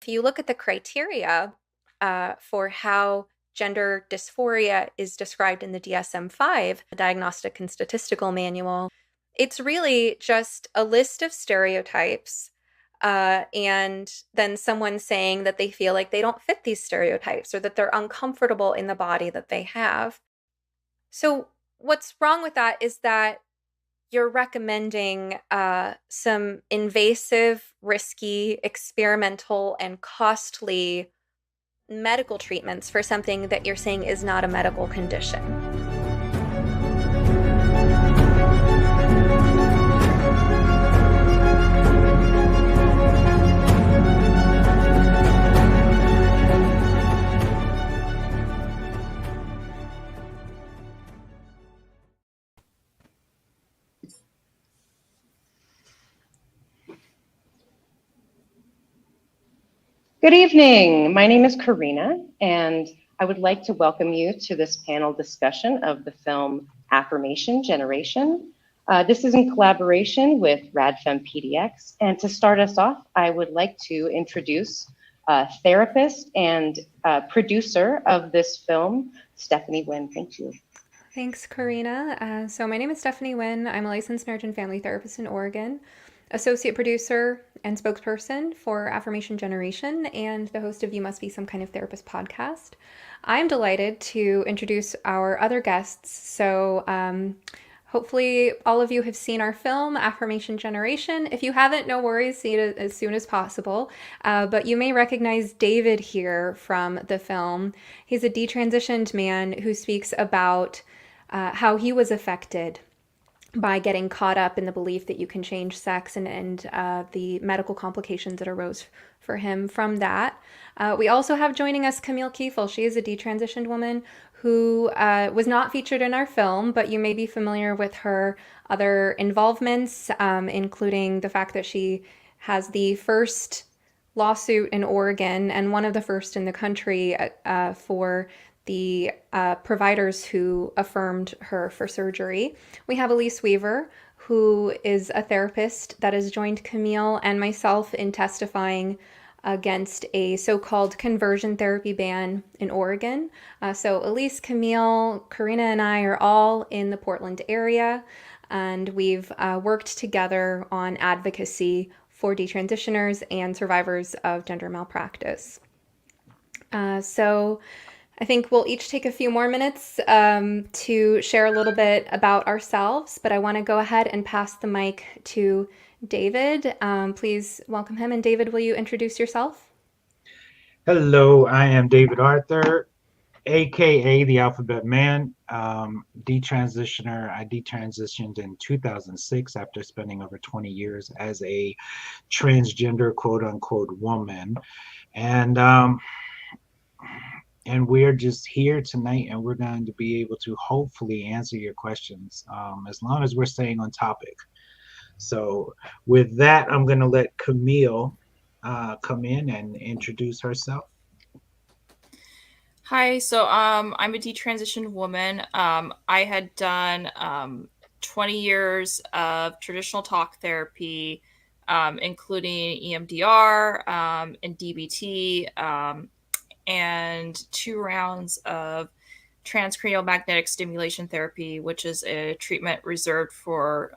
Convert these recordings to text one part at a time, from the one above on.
If you look at the criteria for how gender dysphoria is described in the DSM-5, the Diagnostic and Statistical Manual, it's really just a list of stereotypes and then someone saying that they feel like they don't fit these stereotypes or that they're uncomfortable in the body that they have. So, what's wrong with that is that you're recommending some invasive, risky, experimental, and costly medical treatments for something that you're saying is not a medical condition. Good evening. My name is Karina, and I would like to welcome you to this panel discussion of the film Affirmation Generation. This is in collaboration with RadFem PDX. And to start us off, I would like to introduce therapist and producer of this film, Stephanie Winn. Thank you. Thanks, Karina. So my name is Stephanie Winn. I'm a licensed marriage and family therapist in Oregon, associate producer and spokesperson for Affirmation Generation, and the host of You Must Be Some Kind of Therapist podcast. I'm delighted to introduce our other guests. So hopefully all of you have seen our film, Affirmation Generation. If you haven't, no worries, see it as soon as possible. But you may recognize David here from the film. He's a detransitioned man who speaks about how he was affected by getting caught up in the belief that you can change sex and the medical complications that arose for him from that. We also have joining us Camille Kiefel. She is a detransitioned woman who was not featured in our film, but you may be familiar with her other involvements, including the fact that she has the first lawsuit in Oregon and one of the first in the country for the providers who affirmed her for surgery. We have Alise Weaver, who is a therapist that has joined Camille and myself in testifying against a so-called conversion therapy ban in Oregon. So Alise, Camille, Karina, and I are all in the Portland area, and we've worked together on advocacy for detransitioners and survivors of gender malpractice. So I think we'll each take a few more minutes to share a little bit about ourselves, but I want to go ahead and pass the mic to David. Please welcome him. And David, will you introduce yourself? Hello, I am David Arthur, aka the Alphabet Man, detransitioner. I detransitioned in 2006 after spending over 20 years as a transgender quote unquote woman. And we're just here tonight, and we're going to be able to hopefully answer your questions as long as we're staying on topic. So with that, I'm going to let Camille come in and introduce herself. Hi, so I'm a detransitioned woman. I had done 20 years of traditional talk therapy, including EMDR and DBT, and 2 rounds of transcranial magnetic stimulation therapy, which is a treatment reserved for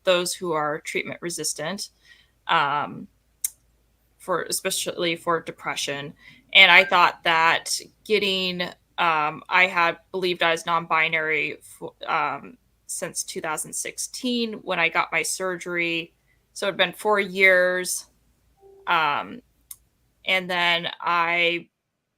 those who are treatment resistant, especially for depression. And I thought that I had believed I was non-binary since 2016 when I got my surgery. So it had been 4 years. And then I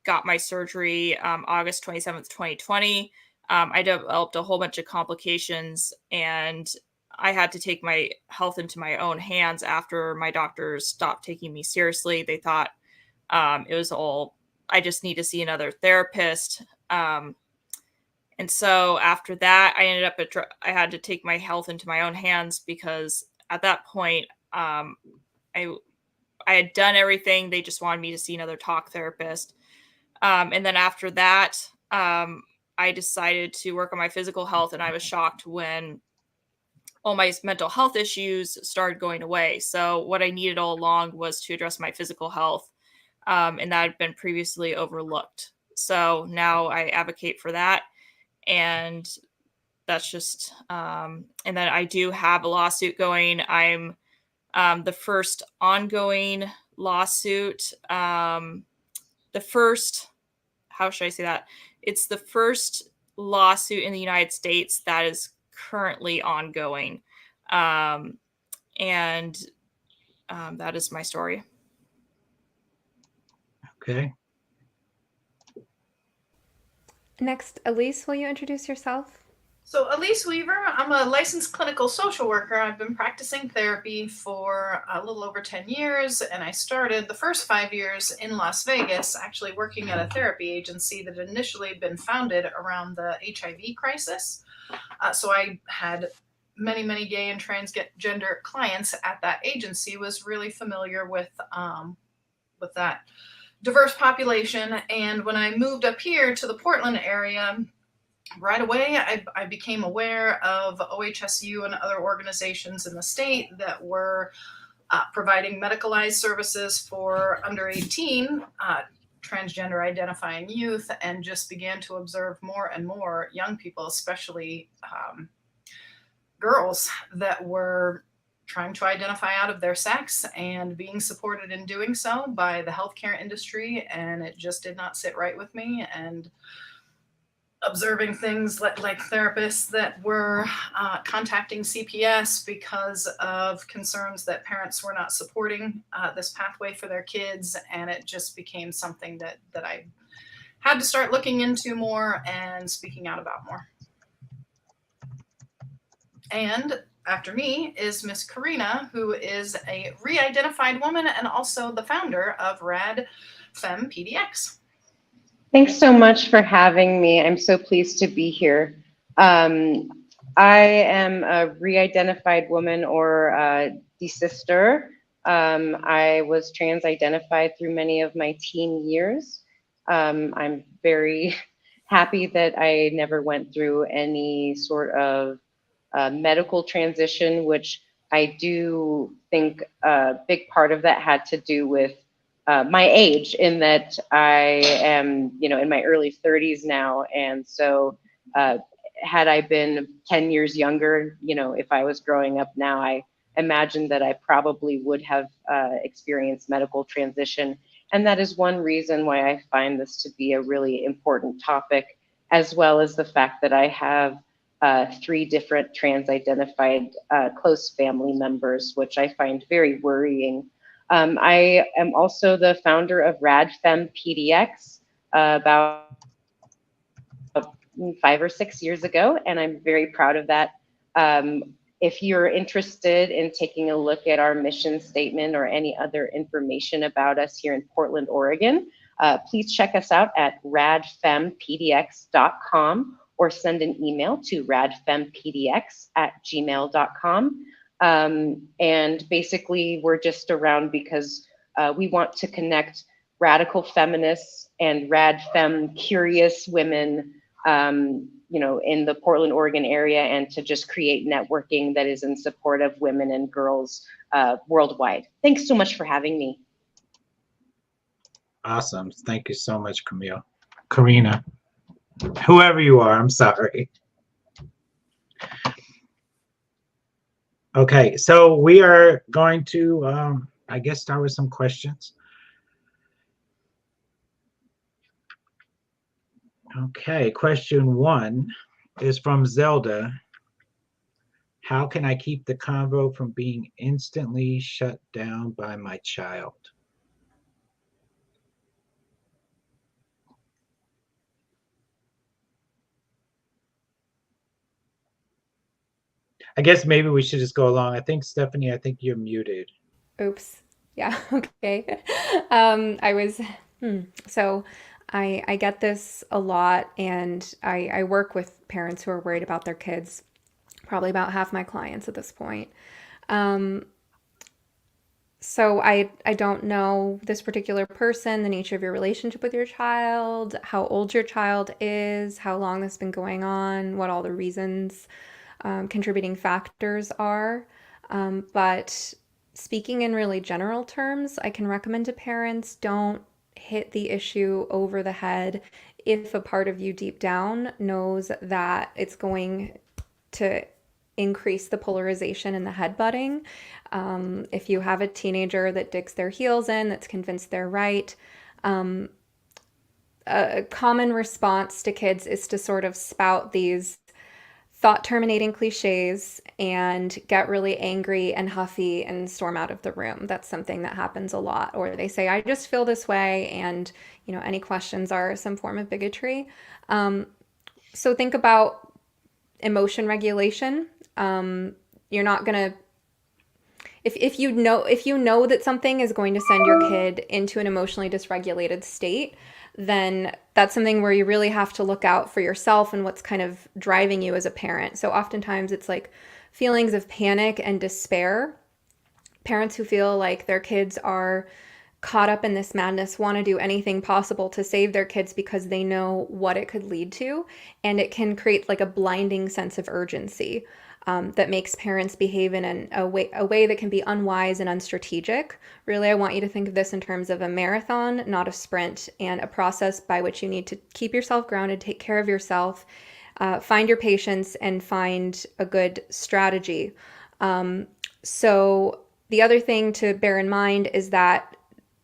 got my surgery August 27th, 2020. I developed a whole bunch of complications, and I had to take my health into my own hands after my doctors stopped taking me seriously. They thought it was I just need to see another therapist. And so after that, I ended up I had to take my health into my own hands because at that point, I had done everything. They just wanted me to see another talk therapist. And then after that, I decided to work on my physical health, and I was shocked when all my mental health issues started going away. So what I needed all along was to address my physical health. and that had been previously overlooked. So now I advocate for that, and that's just, and then I do have a lawsuit going. I'm the first ongoing lawsuit, the first, how should I say that? It's the first lawsuit in the United States that is currently ongoing. And that is my story. Okay. Next, Alise, will you introduce yourself? So, Alise Weaver, I'm a licensed clinical social worker. I've been practicing therapy for a little over 10 years, and I started the first 5 years in Las Vegas, actually working at a therapy agency that had initially been founded around the HIV crisis. So I had many, many gay and transgender clients at that agency, was really familiar with that diverse population. And when I moved up here to the Portland area, right away, I became aware of OHSU and other organizations in the state that were providing medicalized services for under 18 transgender identifying youth, and just began to observe more and more young people, especially girls, that were trying to identify out of their sex and being supported in doing so by the healthcare industry. And it just did not sit right with me. And observing things like therapists that were contacting CPS because of concerns that parents were not supporting this pathway for their kids. And it just became something that I had to start looking into more and speaking out about more. And after me is Miss Karina, who is a re-identified woman and also the founder of Rad Fem PDX. Thanks so much for having me. I'm so pleased to be here. I am a re-identified woman or desister. I was trans-identified through many of my teen years. I'm very happy that I never went through any sort of medical transition, which I do think a big part of that had to do with my age, in that I am, in my early 30s now. And so had I been 10 years younger, if I was growing up now, I imagine that I probably would have experienced medical transition. And that is one reason why I find this to be a really important topic, as well as the fact that I have 3 different trans-identified close family members, which I find very worrying. I am also the founder of Rad Fem PDX about 5 or 6 years ago, and I'm very proud of that. If you're interested in taking a look at our mission statement or any other information about us here in Portland, Oregon, please check us out at radfempdx.com or send an email to radfempdx@gmail.com. And basically, we're just around because we want to connect radical feminists and rad fem curious women, in the Portland, Oregon area, and to just create networking that is in support of women and girls worldwide. Thanks so much for having me. Awesome. Thank you so much, Camille. Karina, whoever you are, I'm sorry. Okay, so we are going to, I guess, start with some questions. Okay, question 1 is from Zelda. How can I keep the convo from being instantly shut down by my child? I guess maybe we should just go along. I think, Stephanie, I think you're muted. Oops. Yeah, okay. So I get this a lot, and I work with parents who are worried about their kids, probably about half my clients at this point. So I don't know this particular person, the nature of your relationship with your child, how old your child is, how long this has been going on, what all the reasons, contributing factors are. But speaking in really general terms, I can recommend to parents, don't hit the issue over the head if a part of you deep down knows that it's going to increase the polarization and the headbutting. If you have a teenager that digs their heels in, that's convinced they're right, a common response to kids is to sort of spout these thought terminating cliches and get really angry and huffy and storm out of the room. That's something that happens a lot. Or they say, I just feel this way, and any questions are some form of bigotry. So think about emotion regulation. You're not gonna if you know that something is going to send your kid into an emotionally dysregulated state, then that's something where you really have to look out for yourself and what's kind of driving you as a parent. So oftentimes it's like feelings of panic and despair. Parents who feel like their kids are caught up in this madness want to do anything possible to save their kids because they know what it could lead to, and it can create like a blinding sense of urgency. That makes parents behave in a way that can be unwise and unstrategic. Really, I want you to think of this in terms of a marathon, not a sprint, and a process by which you need to keep yourself grounded, take care of yourself, find your patience, and find a good strategy. So the other thing to bear in mind is that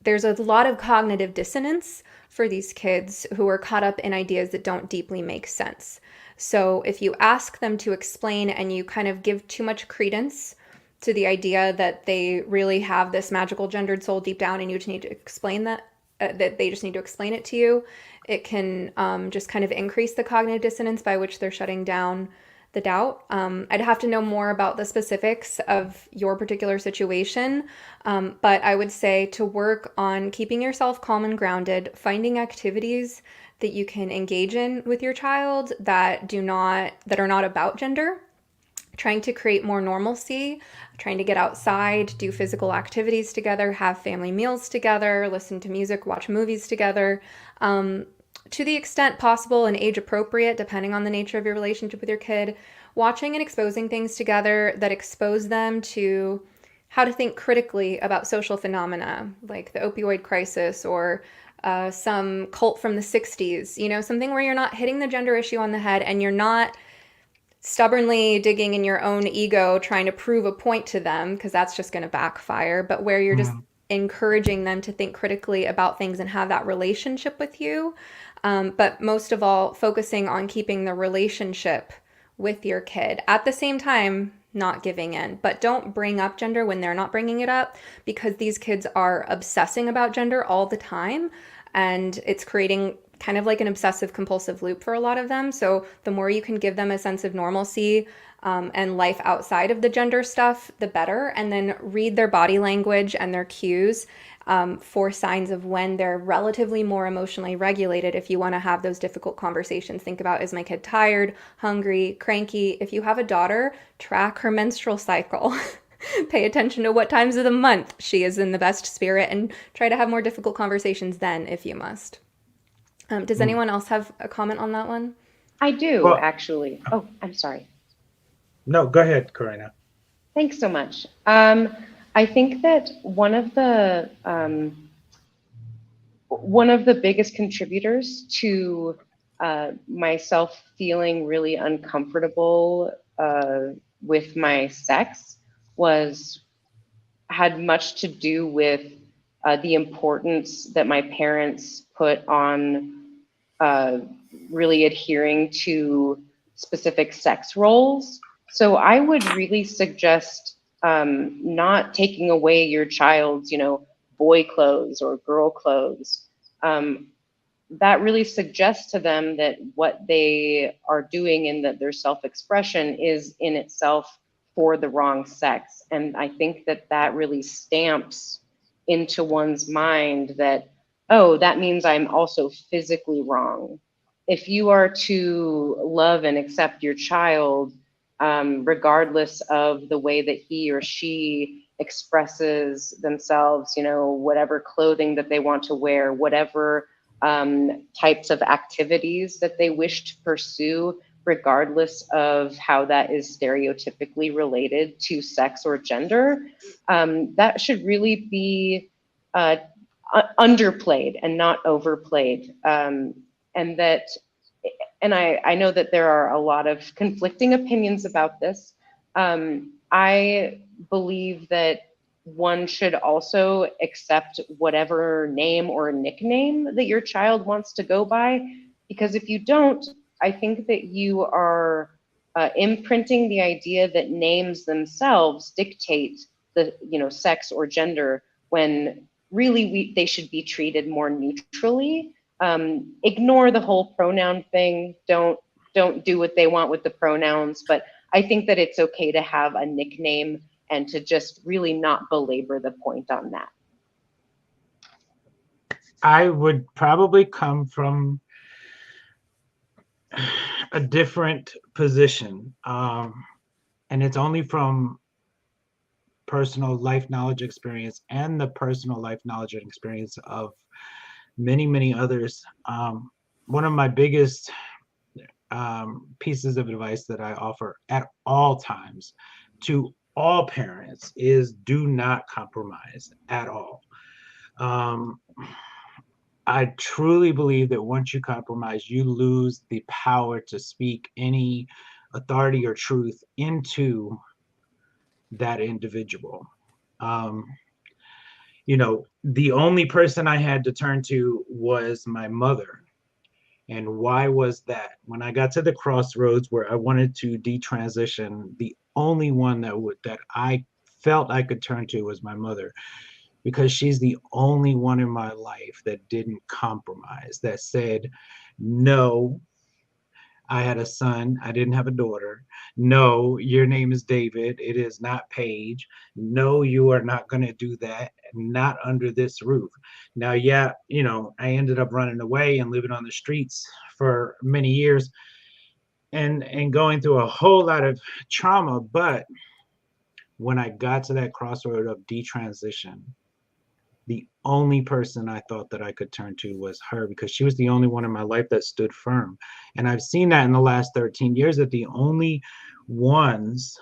there's a lot of cognitive dissonance for these kids who are caught up in ideas that don't deeply make sense. So if you ask them to explain and you kind of give too much credence to the idea that they really have this magical gendered soul deep down and you just need to explain that they just need to explain it to you, it can just kind of increase the cognitive dissonance by which they're shutting down the doubt. I'd have to know more about the specifics of your particular situation, but I would say to work on keeping yourself calm and grounded, finding activities that you can engage in with your child that are not about gender, trying to create more normalcy, trying to get outside, do physical activities together, have family meals together, listen to music, watch movies together, to the extent possible and age appropriate, depending on the nature of your relationship with your kid, watching and exposing things together that expose them to how to think critically about social phenomena like the opioid crisis or some cult from the 60s, something where you're not hitting the gender issue on the head and you're not stubbornly digging in your own ego trying to prove a point to them, because that's just going to backfire, but where you're just encouraging them to think critically about things and have that relationship with you. But most of all, focusing on keeping the relationship with your kid. At the same time, not giving in. But don't bring up gender when they're not bringing it up, because these kids are obsessing about gender all the time. And it's creating kind of like an obsessive compulsive loop for a lot of them. So the more you can give them a sense of normalcy and life outside of the gender stuff, the better. And then read their body language and their cues for signs of when they're relatively more emotionally regulated. If you want to have those difficult conversations, think about, is my kid tired, hungry, cranky? If you have a daughter, track her menstrual cycle. Pay attention to what times of the month she is in the best spirit and try to have more difficult conversations then if you must. Does anyone else have a comment on that one? I do, actually. Oh, I'm sorry. No, go ahead, Karina. Thanks so much. I think that one of the biggest contributors to myself feeling really uncomfortable with my sex had much to do with the importance that my parents put on really adhering to specific sex roles. So I would really suggest not taking away your child's, boy clothes or girl clothes. That really suggests to them that what they are doing and that their self-expression is in itself for the wrong sex. And I think that really stamps into one's mind that, oh, that means I'm also physically wrong. If you are to love and accept your child, regardless of the way that he or she expresses themselves, whatever clothing that they want to wear, whatever types of activities that they wish to pursue, regardless of how that is stereotypically related to sex or gender, that should really be underplayed and not overplayed. And I know that there are a lot of conflicting opinions about this. I believe that one should also accept whatever name or nickname that your child wants to go by, because if you don't, I think that you are imprinting the idea that names themselves dictate the sex or gender, when really they should be treated more neutrally. Ignore the whole pronoun thing. Don't do what they want with the pronouns. But I think that it's okay to have a nickname and to just really not belabor the point on that. I would probably come from a different position, and it's only from personal life knowledge experience and the personal life knowledge and experience of many others. One of my biggest pieces of advice that I offer at all times to all parents is do not compromise at all. I truly believe that once you compromise, you lose the power to speak any authority or truth into that individual. The only person I had to turn to was my mother. And why was that? When I got to the crossroads where I wanted to detransition, the only one that I felt I could turn to was my mother, because she's the only one in my life that didn't compromise, that said, no, I had a son, I didn't have a daughter. No, your name is David, it is not Paige. No, you are not going to do that, not under this roof. Now, yeah, I ended up running away and living on the streets for many years and going through a whole lot of trauma. But when I got to that crossroad of detransition, the only person I thought that I could turn to was her, because she was the only one in my life that stood firm. And I've seen that in the last 13 years, that the only ones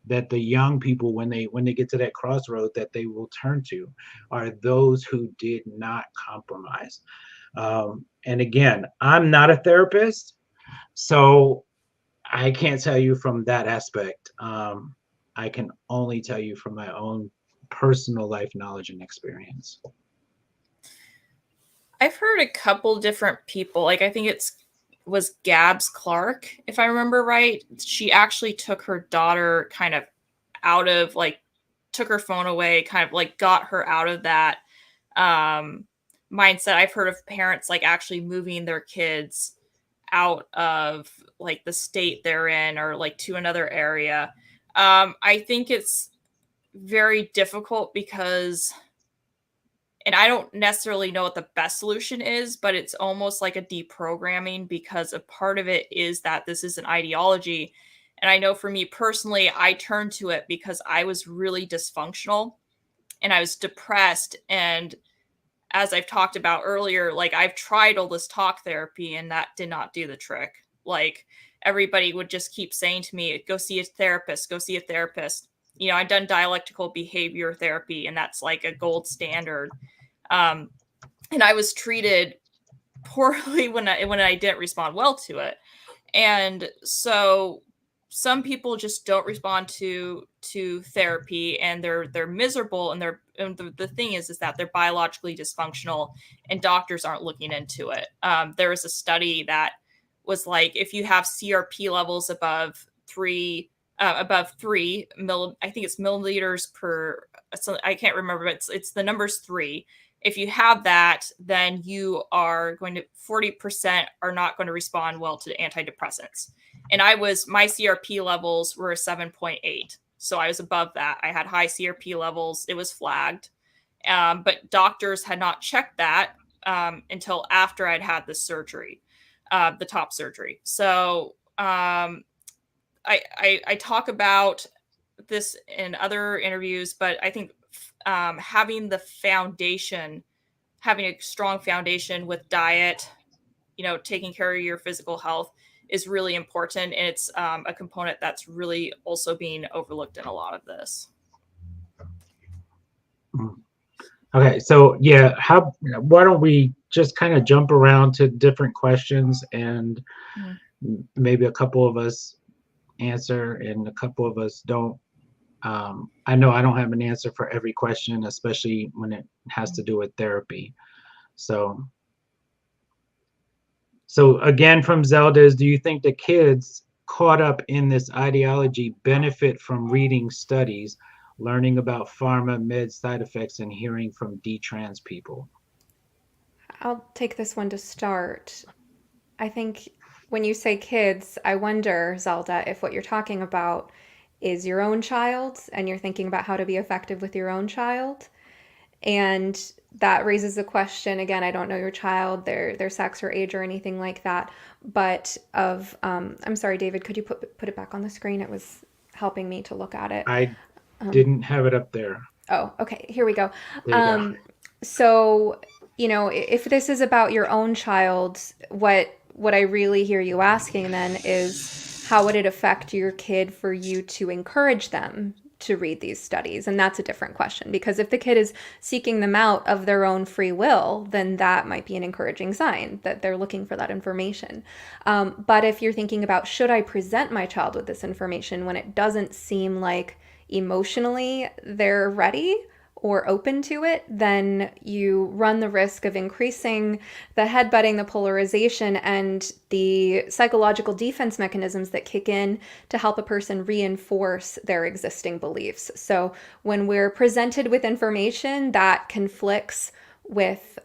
that the young people, when they get to that crossroad, that they will turn to are those who did not compromise. And again, I'm not a therapist, so I can't tell you from that aspect. I can only tell you from my own personal life knowledge and experience. I've heard a couple different people, like I think was Gabs Clark, if I remember right. She actually took her daughter kind of out of, like, took her phone away, kind of like got her out of that mindset. I've heard of parents like actually moving their kids out of like the state they're in, or like to another area. I think it's very difficult because, and I don't necessarily know what the best solution is, but it's almost like a deprogramming, because a part of it is that this is an ideology. And I know for me personally, I turned to it because I was really dysfunctional and I was depressed. And as I've talked about earlier, like I've tried all this talk therapy and that did not do the trick. Like everybody would just keep saying to me, go see a therapist, go see a therapist. I've done dialectical behavior therapy, and that's like a gold standard. And I was treated poorly when I didn't respond well to it. And so some people just don't respond to therapy, and they're miserable, and the thing is that they're biologically dysfunctional, and doctors aren't looking into it. There was a study that was like, if you have CRP levels above 3 I think it's milliliters per, so I can't remember, but it's the number's 3. If you have that, then you are going to 40% are not going to respond well to antidepressants. And my CRP levels were 7.8. So I was above that. I had high CRP levels. It was flagged. But doctors had not checked that until after I'd had the surgery, the top surgery. So I talk about this in other interviews, but I think having a strong foundation with diet, taking care of your physical health is really important. And it's a component that's really also being overlooked in a lot of this. Okay, so yeah, why don't we just kind of jump around to different questions, and Mhm. maybe a couple of us answer and a couple of us don't. I know I don't have an answer for every question, especially when it has to do with therapy. So, so again, from Zelda is, do you think the kids caught up in this ideology benefit from reading studies, learning about pharma, med side effects, and hearing from detrans people? I'll take this one to start. I think when you say kids, I wonder, Zelda, if what you're talking about is your own child and you're thinking about how to be effective with your own child. And that raises the question again, I don't know your child, their sex or age or anything like that, but of I'm sorry, David, could you put it back on the screen? It was helping me to look at it. I Um, didn't have it up there. oh, okay, here we go. There you go. Um, so, if this is about your own child, what I really hear you asking then is how would it affect your kid for you to encourage them to read these studies? And that's a different question, because if the kid is seeking them out of their own free will, then that might be an encouraging sign that they're looking for that information. But if you're thinking about, should I present my child with this information when it doesn't seem like emotionally they're ready or open to it, then you run the risk of increasing the headbutting, the polarization, and the psychological defense mechanisms that kick in to help a person reinforce their existing beliefs. So when we're presented with information that conflicts with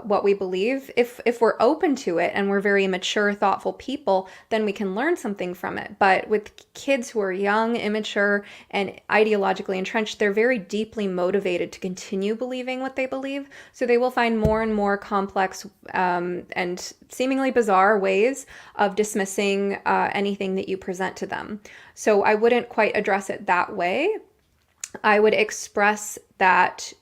what we believe, if we're open to it and we're very mature, thoughtful people, then we can learn something from it. But with kids who are young, immature, and ideologically entrenched, they're very deeply motivated to continue believing what they believe. So they will find more and more complex and seemingly bizarre ways of dismissing anything that you present to them. So I wouldn't quite address it that way. I would express that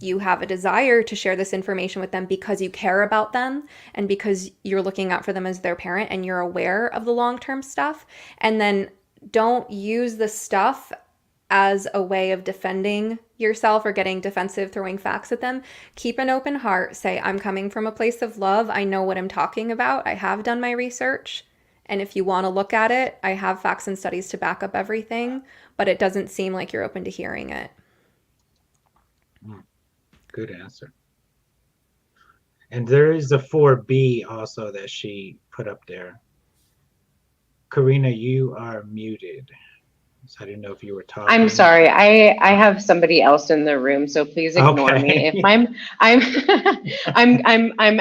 you have a desire to share this information with them because you care about them and because you're looking out for them as their parent and you're aware of the long-term stuff. And then don't use the stuff as a way of defending yourself or getting defensive, throwing facts at them. Keep an open heart. Say, I'm coming from a place of love. I know what I'm talking about. I have done my research. And if you want to look at it, I have facts and studies to back up everything, but it doesn't seem like you're open to hearing it. Good answer. And there is a 4B also that she put up there. Karina, you are muted. So I didn't know if you were talking. I'm sorry. I have somebody else in the room, so please ignore me. If I'm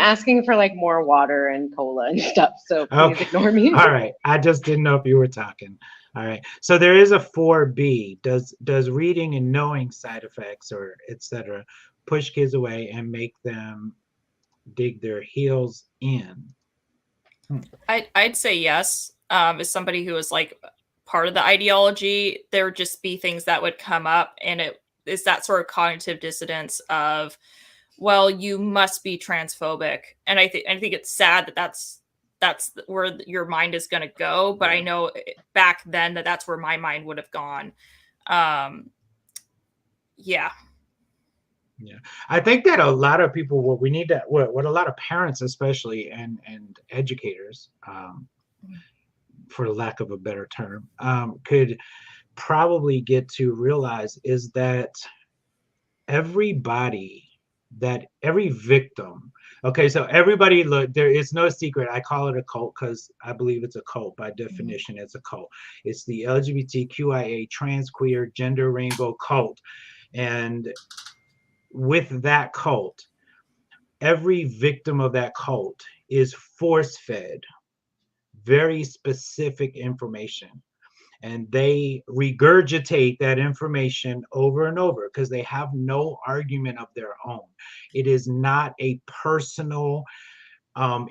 asking for like more water and cola and stuff, so please ignore me. All right. I just didn't know if you were talking. All right. So there is a 4B. Does reading and knowing side effects or etc. push kids away and make them dig their heels in? I'd say yes. As somebody who is like part of the ideology, there would just be things that would come up, and it is that sort of cognitive dissonance of, well, you must be transphobic, and I think it's sad that that's where your mind is going to go. But I know back then that's where my mind would have gone. Yeah. Yeah, I think that a lot of people, what we need to, what a lot of parents, especially, and educators, for lack of a better term, could probably get to realize is that every victim. Okay, so everybody, look, there is no secret. I call it a cult because I believe it's a cult. By definition, it's a cult. It's the LGBTQIA, trans, queer, gender, rainbow cult, and with that cult, every victim of that cult is force-fed very specific information, and they regurgitate that information over and over because they have no argument of their own. It is not a personal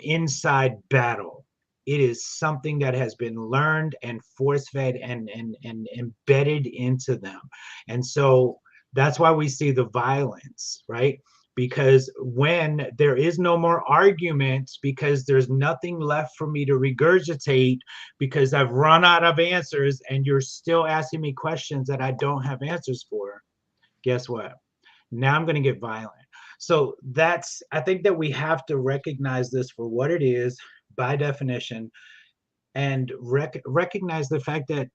inside battle. It is something that has been learned and force-fed and embedded into them. And so that's why we see the violence, right? Because when there is no more argument, because there's nothing left for me to regurgitate, because I've run out of answers and you're still asking me questions that I don't have answers for, guess what? Now I'm going to get violent. So I think that we have to recognize this for what it is by definition, and recognize the fact that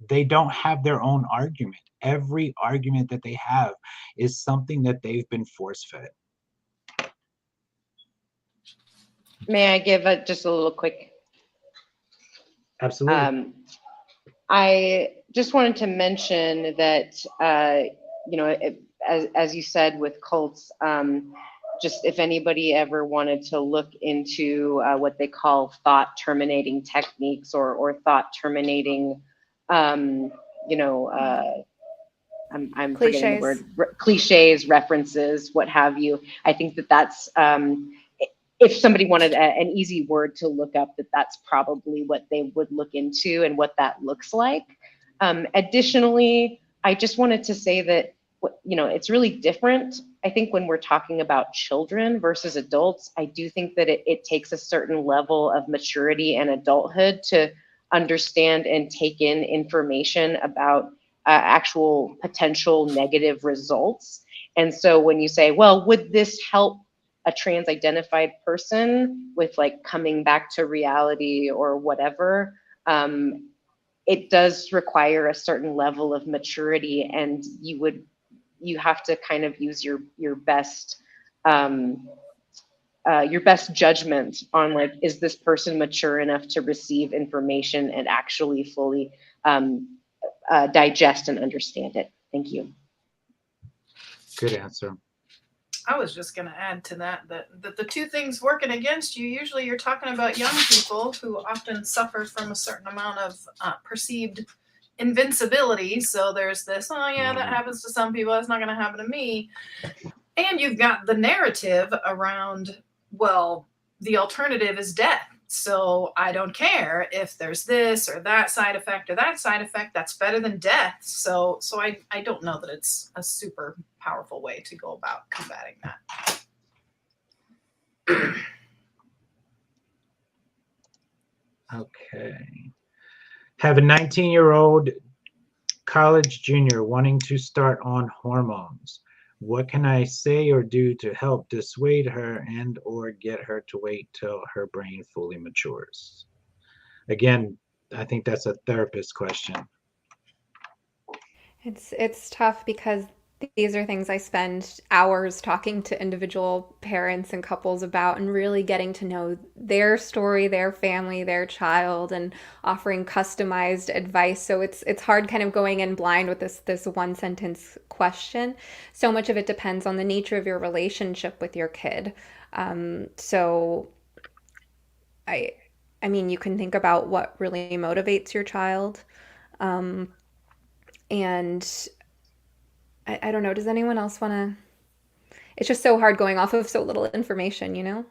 they don't have their own argument. Every argument that they have is something that they've been force fed. May I give just a little quick? Absolutely. I just wanted to mention that, as you said with cults, just if anybody ever wanted to look into what they call thought terminating techniques or thought terminating, I'm forgetting the word, cliches, references, what have you. I think that's, if somebody wanted an easy word to look up, that's probably what they would look into and what that looks like. Additionally, I just wanted to say that, it's really different. I think when we're talking about children versus adults, I do think that it takes a certain level of maturity and adulthood to understand and take in information about actual potential negative results. And so when you say, well, would this help a trans identified person with like coming back to reality or whatever, it does require a certain level of maturity, and you have to kind of use your best judgment on, like, is this person mature enough to receive information and actually fully digest and understand it. Thank you. Good answer. I was just going to add to that the two things working against you, usually you're talking about young people who often suffer from a certain amount of perceived invincibility. So there's this, oh yeah, that happens to some people, that's not going to happen to me. And you've got the narrative around, well, the alternative is death. So I don't care if there's this or that side effect or that side effect, that's better than death. So I don't know that it's a super powerful way to go about combating that. Okay. Have a 19-year-old college junior wanting to start on hormones. What can I say or do to help dissuade her and or get her to wait till her brain fully matures? Again, I think that's a therapist question. It's tough because these are things I spend hours talking to individual parents and couples about, and really getting to know their story, their family, their child, and offering customized advice. So it's hard kind of going in blind with this one sentence question. So much of it depends on the nature of your relationship with your kid. So I mean, you can think about what really motivates your child. And I don't know, does anyone else want to? It's just so hard going off of so little information, you know?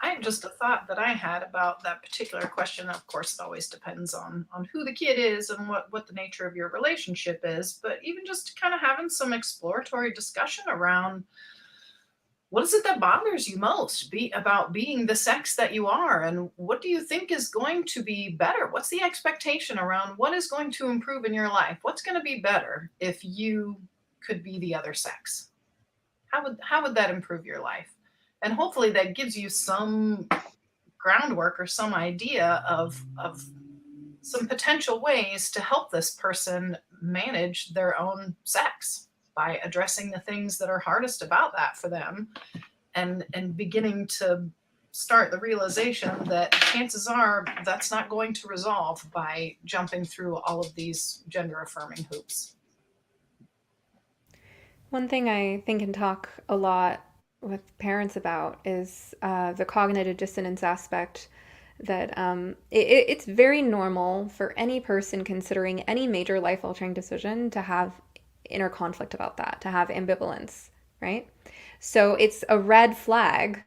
I have just a thought that I had about that particular question. Of course, it always depends on who the kid is and what the nature of your relationship is. But even just kind of having some exploratory discussion around, what is it that bothers you most about being the sex that you are? And what do you think is going to be better? What's the expectation around what is going to improve in your life? What's going to be better if you could be the other sex? How would that improve your life? And hopefully that gives you some groundwork or some idea of some potential ways to help this person manage their own sex, by addressing the things that are hardest about that for them, and beginning to start the realization that chances are that's not going to resolve by jumping through all of these gender affirming hoops. One thing I think and talk a lot with parents about is the cognitive dissonance aspect. That it's very normal for any person considering any major life altering decision to have inner conflict about that, to have ambivalence, right? So it's a red flag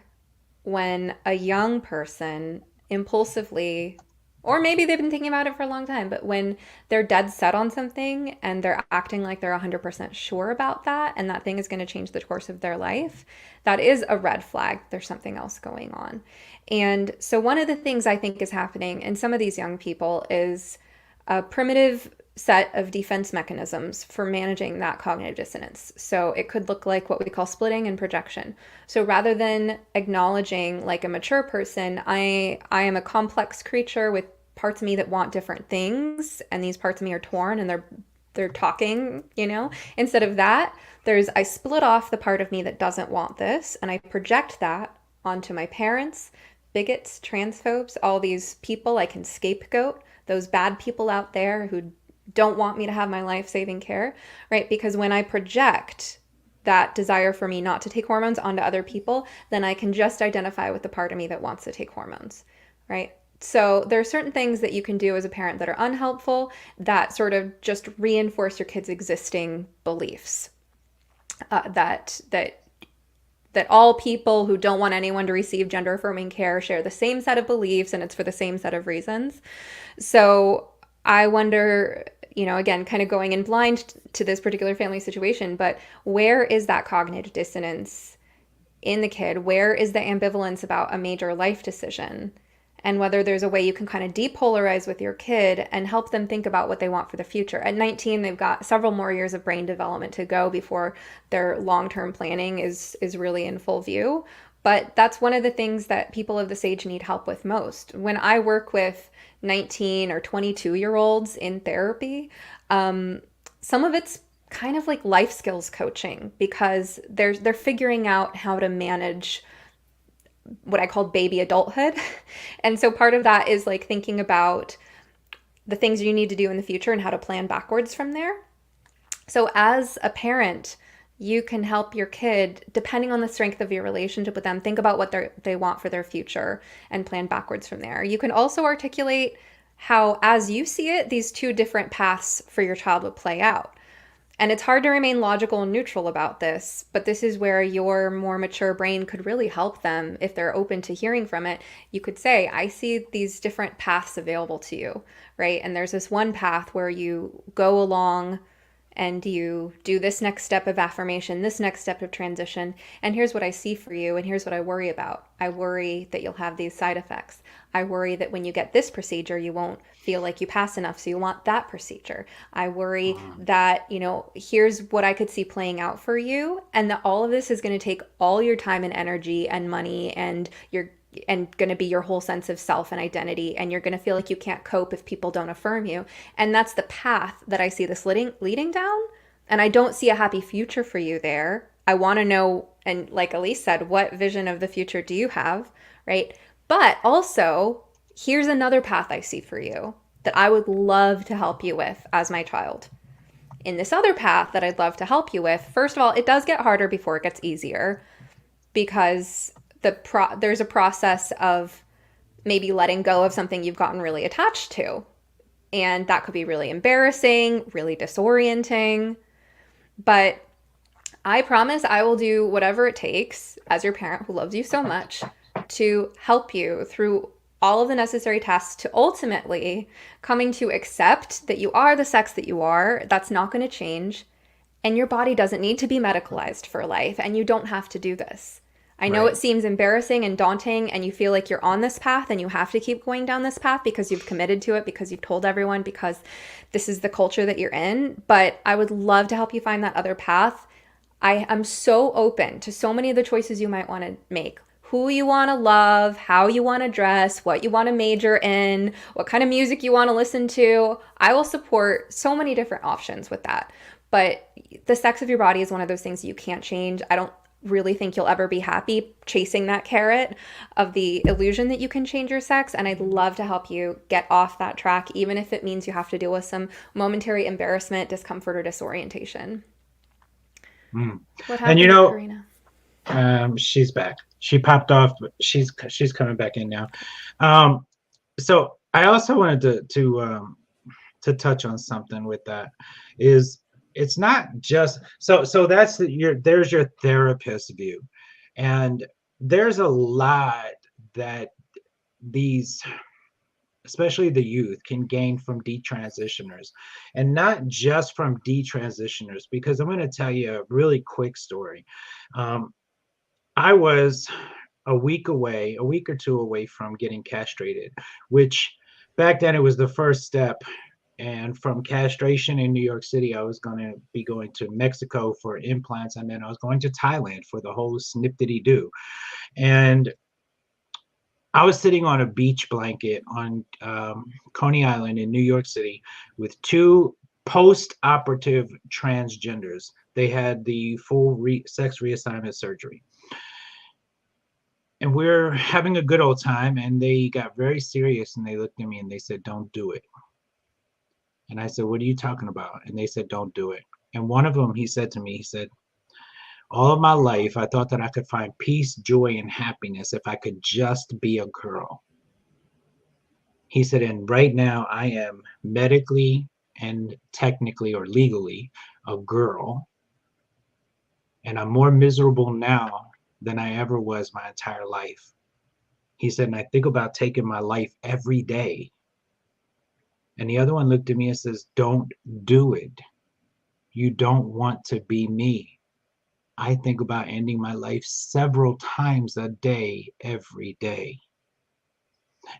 when a young person impulsively, or maybe they've been thinking about it for a long time, but when they're dead set on something and they're acting like they're 100% sure about that and that thing is going to change the course of their life, that is a red flag. There's something else going on. And so one of the things I think is happening in some of these young people is a primitive set of defense mechanisms for managing that cognitive dissonance. So it could look like what we call splitting and projection. So rather than acknowledging, like a mature person, I am a complex creature with parts of me that want different things, and these parts of me are torn and they're talking, Instead of that, I split off the part of me that doesn't want this, and I project that onto my parents, bigots, transphobes, all these people I can scapegoat, those bad people out there who don't want me to have my life-saving care, right? Because when I project that desire for me not to take hormones onto other people, then I can just identify with the part of me that wants to take hormones, right? So there are certain things that you can do as a parent that are unhelpful, that sort of just reinforce your kids' existing beliefs. That all people who don't want anyone to receive gender-affirming care share the same set of beliefs, and it's for the same set of reasons. So I wonder, again, kind of going in blind to this particular family situation, but where is that cognitive dissonance in the kid? Where is the ambivalence about a major life decision? And whether there's a way you can kind of depolarize with your kid and help them think about what they want for the future. At 19, they've got several more years of brain development to go before their long-term planning is really in full view. But that's one of the things that people of this age need help with most. When I work with 19 or 22-year-olds in therapy, some of it's kind of like life skills coaching, because they're figuring out how to manage what I call baby adulthood. And so part of that is like thinking about the things you need to do in the future and how to plan backwards from there. So as a parent, you can help your kid, depending on the strength of your relationship with them, think about what they want for their future and plan backwards from there. You can also articulate how, as you see it, these two different paths for your child would play out. And it's hard to remain logical and neutral about this, but this is where your more mature brain could really help them if they're open to hearing from it. You could say, I see these different paths available to you, right? And there's this one path where you go along and you do this next step of affirmation, this next step of transition, and here's what I see for you, and here's what I worry about. I worry that you'll have these side effects. I worry that when you get this procedure, you won't feel like you pass enough, so you want that procedure. I worry that, here's what I could see playing out for you, and that all of this is going to take all your time and energy and money, and going to be your whole sense of self and identity, and you're going to feel like you can't cope if people don't affirm you. And that's the path that I see this leading down, and I don't see a happy future for you there. I want to know, and like Alise said, what vision of the future do you have, right? But also, here's another path I see for you that I would love to help you with as my child. In this other path that I'd love to help you with, first of all, it does get harder before it gets easier, because there's a process of maybe letting go of something you've gotten really attached to. And that could be really embarrassing, really disorienting. But I promise I will do whatever it takes, as your parent who loves you so much, to help you through all of the necessary tasks to ultimately coming to accept that you are the sex that you are. That's not going to change. And your body doesn't need to be medicalized for life. And you don't have to do this. I know it seems embarrassing and daunting, and you feel like you're on this path and you have to keep going down this path because you've committed to it, because you've told everyone, because this is the culture that you're in. But I would love to help you find that other path. I am so open to so many of the choices you might want to make. Who you want to love, how you want to dress, what you want to major in, what kind of music you want to listen to. I will support so many different options with that. But the sex of your body is one of those things you can't change. I don't really think you'll ever be happy chasing that carrot of the illusion that you can change your sex. And I'd love to help you get off that track, even if it means you have to deal with some momentary embarrassment, discomfort, or disorientation. What happened to Karina? She's back. She popped off, but she's coming back in now. So I also wanted to touch on something with that. Is it's not just so that's there's your therapist view, and there's a lot that these, especially the youth, can gain from detransitioners, and not just from detransitioners, because I'm going to tell you a really quick story. I was a week or two away from getting castrated, which back then it was the first step And from castration in New York City, I was going to be going to Mexico for implants, and then I was going to Thailand for the whole snip-diddy-do. And I was sitting on a beach blanket on Coney Island in New York City with two post-operative transgenders. They had the full sex reassignment surgery. And we're having a good old time, and they got very serious, and they looked at me and they said, "Don't do it." And I said, "What are you talking about?" And they said, "Don't do it." And one of them, he said to me, he said, "All of my life, I thought that I could find peace, joy, and happiness if I could just be a girl." He said, "And right now I am medically and technically or legally a girl, and I'm more miserable now than I ever was my entire life." He said, "And I think about taking my life every day." And the other one looked at me and says, "Don't do it. You don't want to be me. I think about ending my life several times a day, every day."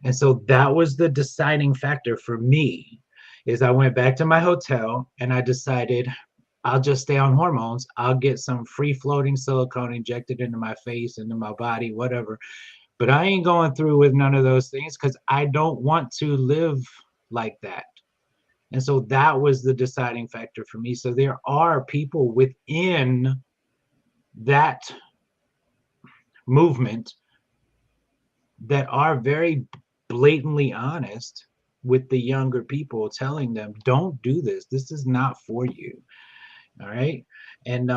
And so that was the deciding factor for me, is I went back to my hotel and I decided I'll just stay on hormones. I'll get some free floating silicone injected into my face, into my body, whatever. But I ain't going through with none of those things because I don't want to live like that. And so that was the deciding factor for me. So there are people within that movement that are very blatantly honest with the younger people, telling them, "Don't do this. This is not for you." All right. And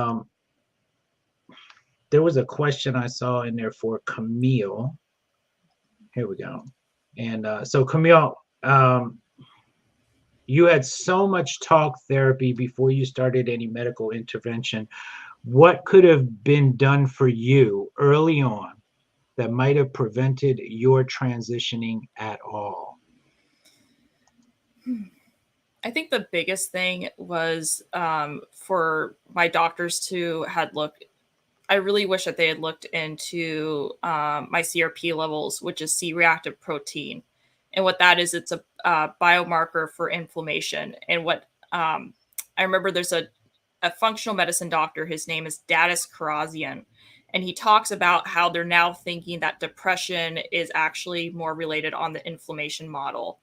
there was a question I saw in there for Camille. Here we go. And so Camille, you had so much talk therapy before you started any medical intervention. What could have been done for you early on that might have prevented your transitioning at all? I think the biggest thing was for my doctors to had looked. I really wish that they had looked into my CRP levels, which is C-reactive protein, and what that is. It's a biomarker for inflammation. And what I remember, there's a functional medicine doctor. His name is Dadis Karazian, and he talks about how they're now thinking that depression is actually more related on the inflammation model.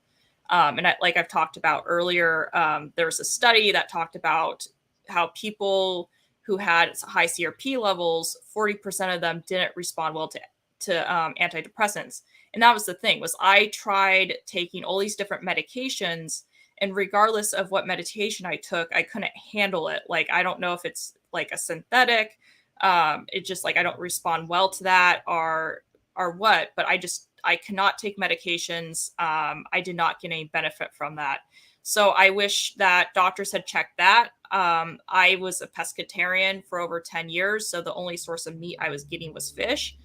Like I've talked about earlier, there was a study that talked about how people who had high CRP levels, 40% of them didn't respond well to antidepressants. And that was the thing, was I tried taking all these different medications, and regardless of what medication I took, I couldn't handle it. Like, I don't know if it's like a synthetic, it just like, I don't respond well to that or what, but I cannot take medications. I did not get any benefit from that. So I wish that doctors had checked that. I was a pescatarian for over 10 years. So the only source of meat I was getting was fish.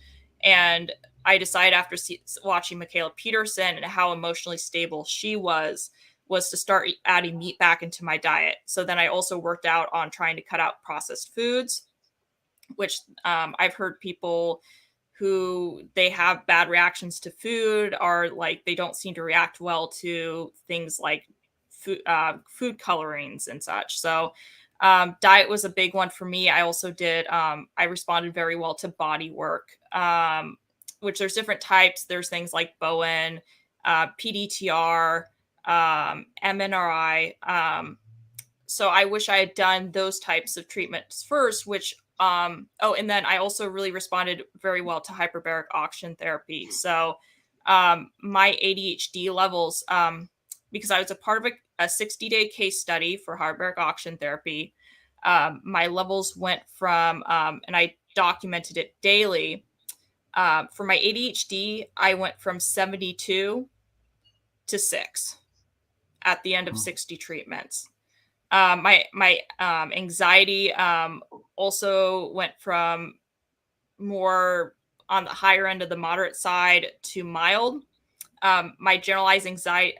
And I decided, after watching Michaela Peterson and how emotionally stable she was to start adding meat back into my diet. So then I also worked out on trying to cut out processed foods, which I've heard people who they have bad reactions to food, are like, they don't seem to react well to things like food colorings and such. So diet was a big one for me. I also did, I responded very well to body work, which there's different types. There's things like Bowen, PDTR, MNRI. So I wish I had done those types of treatments first, which, and then I also really responded very well to hyperbaric oxygen therapy. So my ADHD levels, because I was a part of a 60-day case study for hyperbaric oxygen therapy, my levels went from, and I documented it daily, for my ADHD, I went from 72 to 6 at the end of 60 treatments. My anxiety also went from more on the higher end of the moderate side to mild. My generalized anxiety,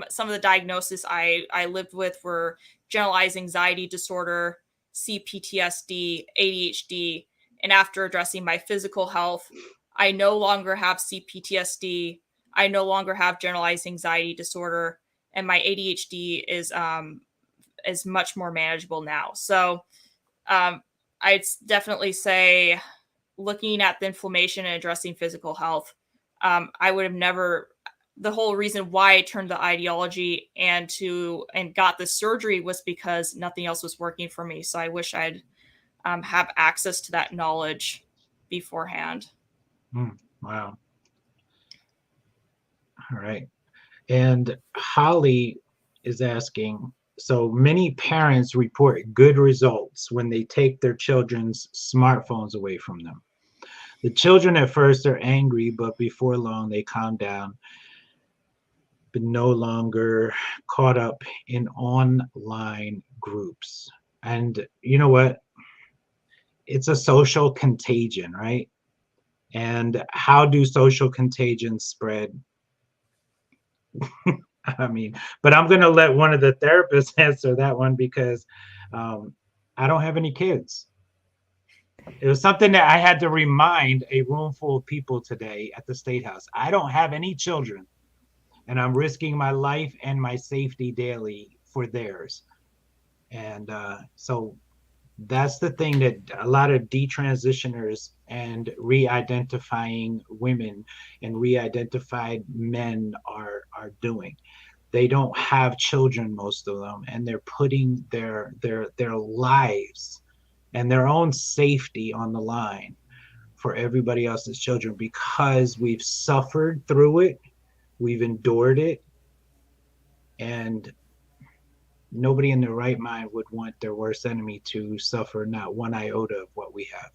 some of the diagnoses I lived with were generalized anxiety disorder, CPTSD, ADHD, and after addressing my physical health, I no longer have CPTSD. I no longer have generalized anxiety disorder, and my ADHD is much more manageable now. So I'd definitely say, looking at the inflammation and addressing physical health, I would have never. The whole reason why I turned to ideology and got the surgery was because nothing else was working for me. So I wish I'd have access to that knowledge beforehand. Wow. All right. And Holly is asking, so many parents report good results when they take their children's smartphones away from them. The children at first are angry, but before long they calm down, but no longer caught up in online groups. And you know what? It's a social contagion, right? And how do social contagions spread? I mean, but I'm going to let one of the therapists answer that one because I don't have any kids. It was something that I had to remind a room full of people today at the State House. I don't have any children, and I'm risking my life and my safety daily for theirs. And so that's the thing that a lot of detransitioners and re-identifying women and re-identified men are doing. They don't have children, most of them, and they're putting their lives and their own safety on the line for everybody else's children, because we've suffered through it, we've endured it, and nobody in their right mind would want their worst enemy to suffer not one iota of what we have.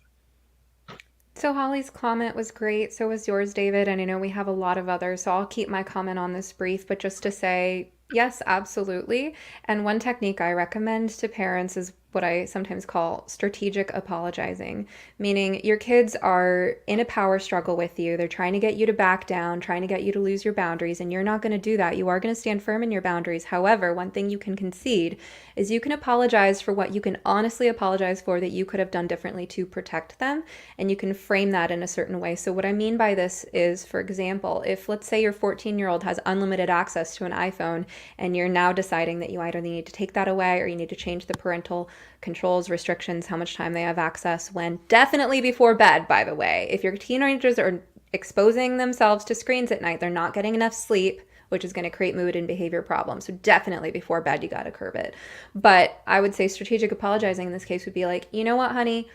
So Holly's comment was great. So was yours, David. And I know we have a lot of others. So I'll keep my comment on this brief, but just to say, yes, absolutely. And one technique I recommend to parents is what I sometimes call strategic apologizing, meaning your kids are in a power struggle with you. They're trying to get you to back down, trying to get you to lose your boundaries, and you're not going to do that. You are going to stand firm in your boundaries. However, one thing you can concede is you can apologize for what you can honestly apologize for that you could have done differently to protect them, and you can frame that in a certain way. So what I mean by this is, for example, if let's say your 14-year-old has unlimited access to an iPhone and you're now deciding that you either need to take that away or you need to change the parental controls, restrictions, how much time they have access when, definitely before bed, by the way. If your teenagers are exposing themselves to screens at night, they're not getting enough sleep, which is going to create mood and behavior problems. So definitely before bed, you got to curb it. But I would say strategic apologizing in this case would be like, you know what, honey,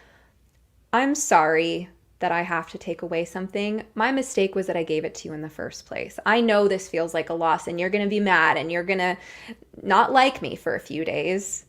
I'm sorry that I have to take away something. My mistake was that I gave it to you in the first place. I know this feels like a loss and you're going to be mad and you're going to not like me for a few days.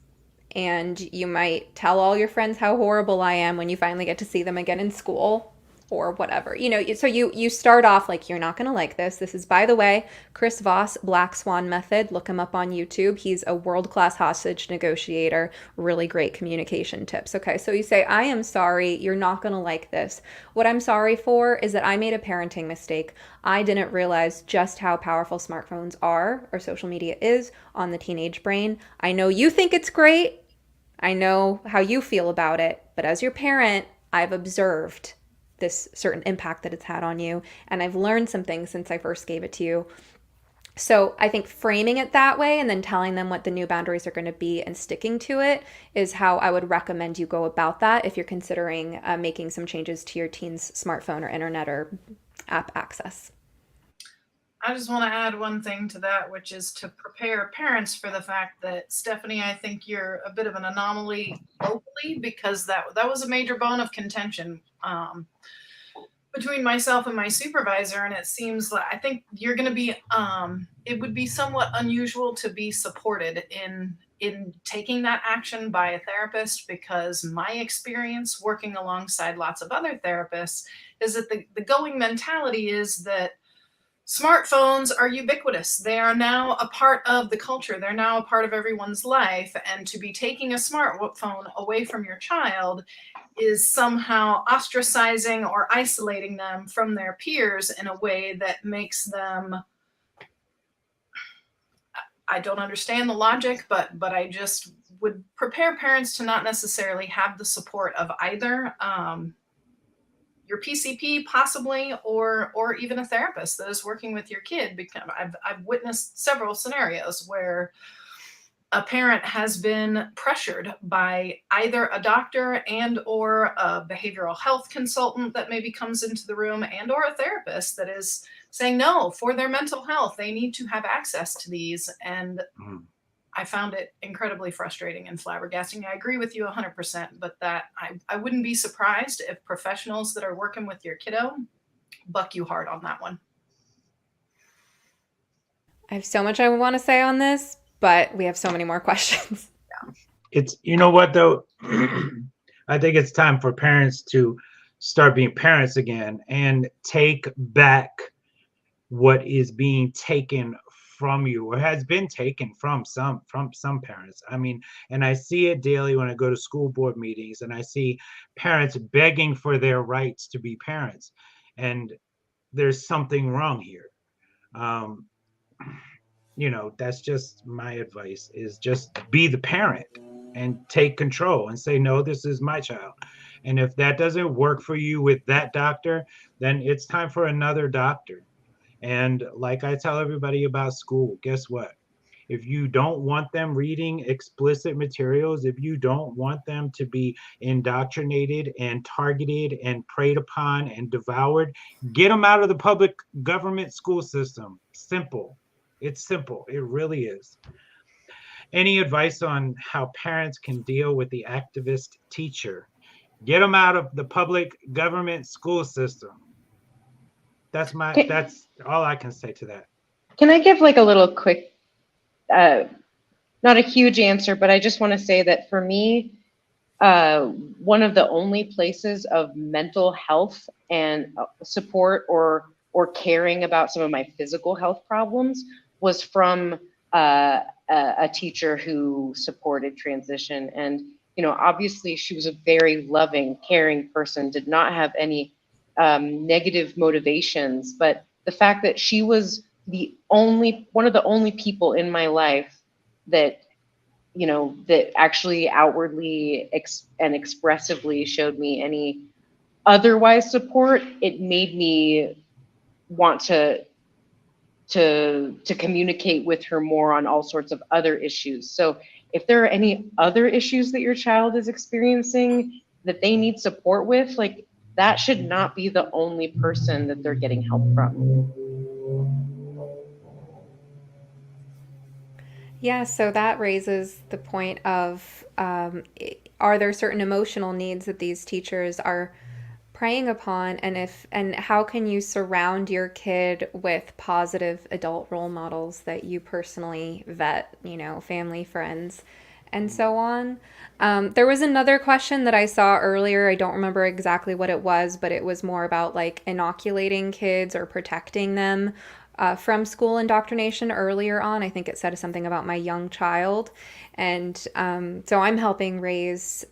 And you might tell all your friends how horrible I am when you finally get to see them again in school or whatever. You know, so you start off like, you're not going to like this. This is, by the way, Chris Voss, Black Swan Method. Look him up on YouTube. He's a world-class hostage negotiator. Really great communication tips. Okay, so you say, I am sorry. You're not going to like this. What I'm sorry for is that I made a parenting mistake. I didn't realize just how powerful smartphones are, or social media is, on the teenage brain. I know you think it's great. I know how you feel about it. But as your parent, I've observed this certain impact that it's had on you. And I've learned some things since I first gave it to you. So I think framing it that way and then telling them what the new boundaries are going to be and sticking to it is how I would recommend you go about that if you're considering making some changes to your teen's smartphone or internet or app access. I just want to add one thing to that, which is to prepare parents for the fact that, Stephanie, I think you're a bit of an anomaly locally, because that was a major bone of contention between myself and my supervisor. And it seems like, I think you're going to be, it would be somewhat unusual to be supported in taking that action by a therapist, because my experience working alongside lots of other therapists is that the going mentality is that smartphones are ubiquitous. They are now a part of the culture. They're now a part of everyone's life. And to be taking a smartphone away from your child is somehow ostracizing or isolating them from their peers in a way that makes them, I don't understand the logic, but I just would prepare parents to not necessarily have the support of either. your PCP possibly, or even a therapist that is working with your kid. Because I've witnessed several scenarios where a parent has been pressured by either a doctor and or a behavioral health consultant that maybe comes into the room, and or a therapist that is saying no, for their mental health they need to have access to these. And I found it incredibly frustrating and flabbergasting. I agree with you 100%, but that I wouldn't be surprised if professionals that are working with your kiddo buck you hard on that one. I have so much I want to say on this, but we have so many more questions. It's, you know what though, I think it's time for parents to start being parents again and take back what is being taken from you, or has been taken from some parents. I mean, and I see it daily when I go to school board meetings, and I see parents begging for their rights to be parents, and there's something wrong here. You know, that's just my advice, is just be the parent and take control and say, no, this is my child. And if that doesn't work for you with that doctor, then it's time for another doctor. And like I tell everybody about school, guess what? If you don't want them reading explicit materials, if you don't want them to be indoctrinated and targeted and preyed upon and devoured, get them out of the public government school system. Simple. It's simple. It really is. Any advice on how parents can deal with the activist teacher? Get them out of the public government school system. That's all I can say to that. Can I give like a little quick, not a huge answer, but I just want to say that for me, one of the only places of mental health and support or caring about some of my physical health problems was from a teacher who supported transition. And, you know, obviously she was a very loving, caring person, did not have any negative motivations, but the fact that she was one of the only people in my life that, you know, that actually outwardly and expressively showed me any otherwise support, it made me want to communicate with her more on all sorts of other issues. So if there are any other issues that your child is experiencing that they need support with, like, that should not be the only person that they're getting help from. Yeah, so that raises the point of are there certain emotional needs that these teachers are preying upon, and how can you surround your kid with positive adult role models that you personally vet, you know, family, friends, and so on. There was another question that I saw earlier. I don't remember exactly what it was, but it was more about like inoculating kids or protecting them from school indoctrination earlier on. I think it said something about my young child. And so I'm helping raise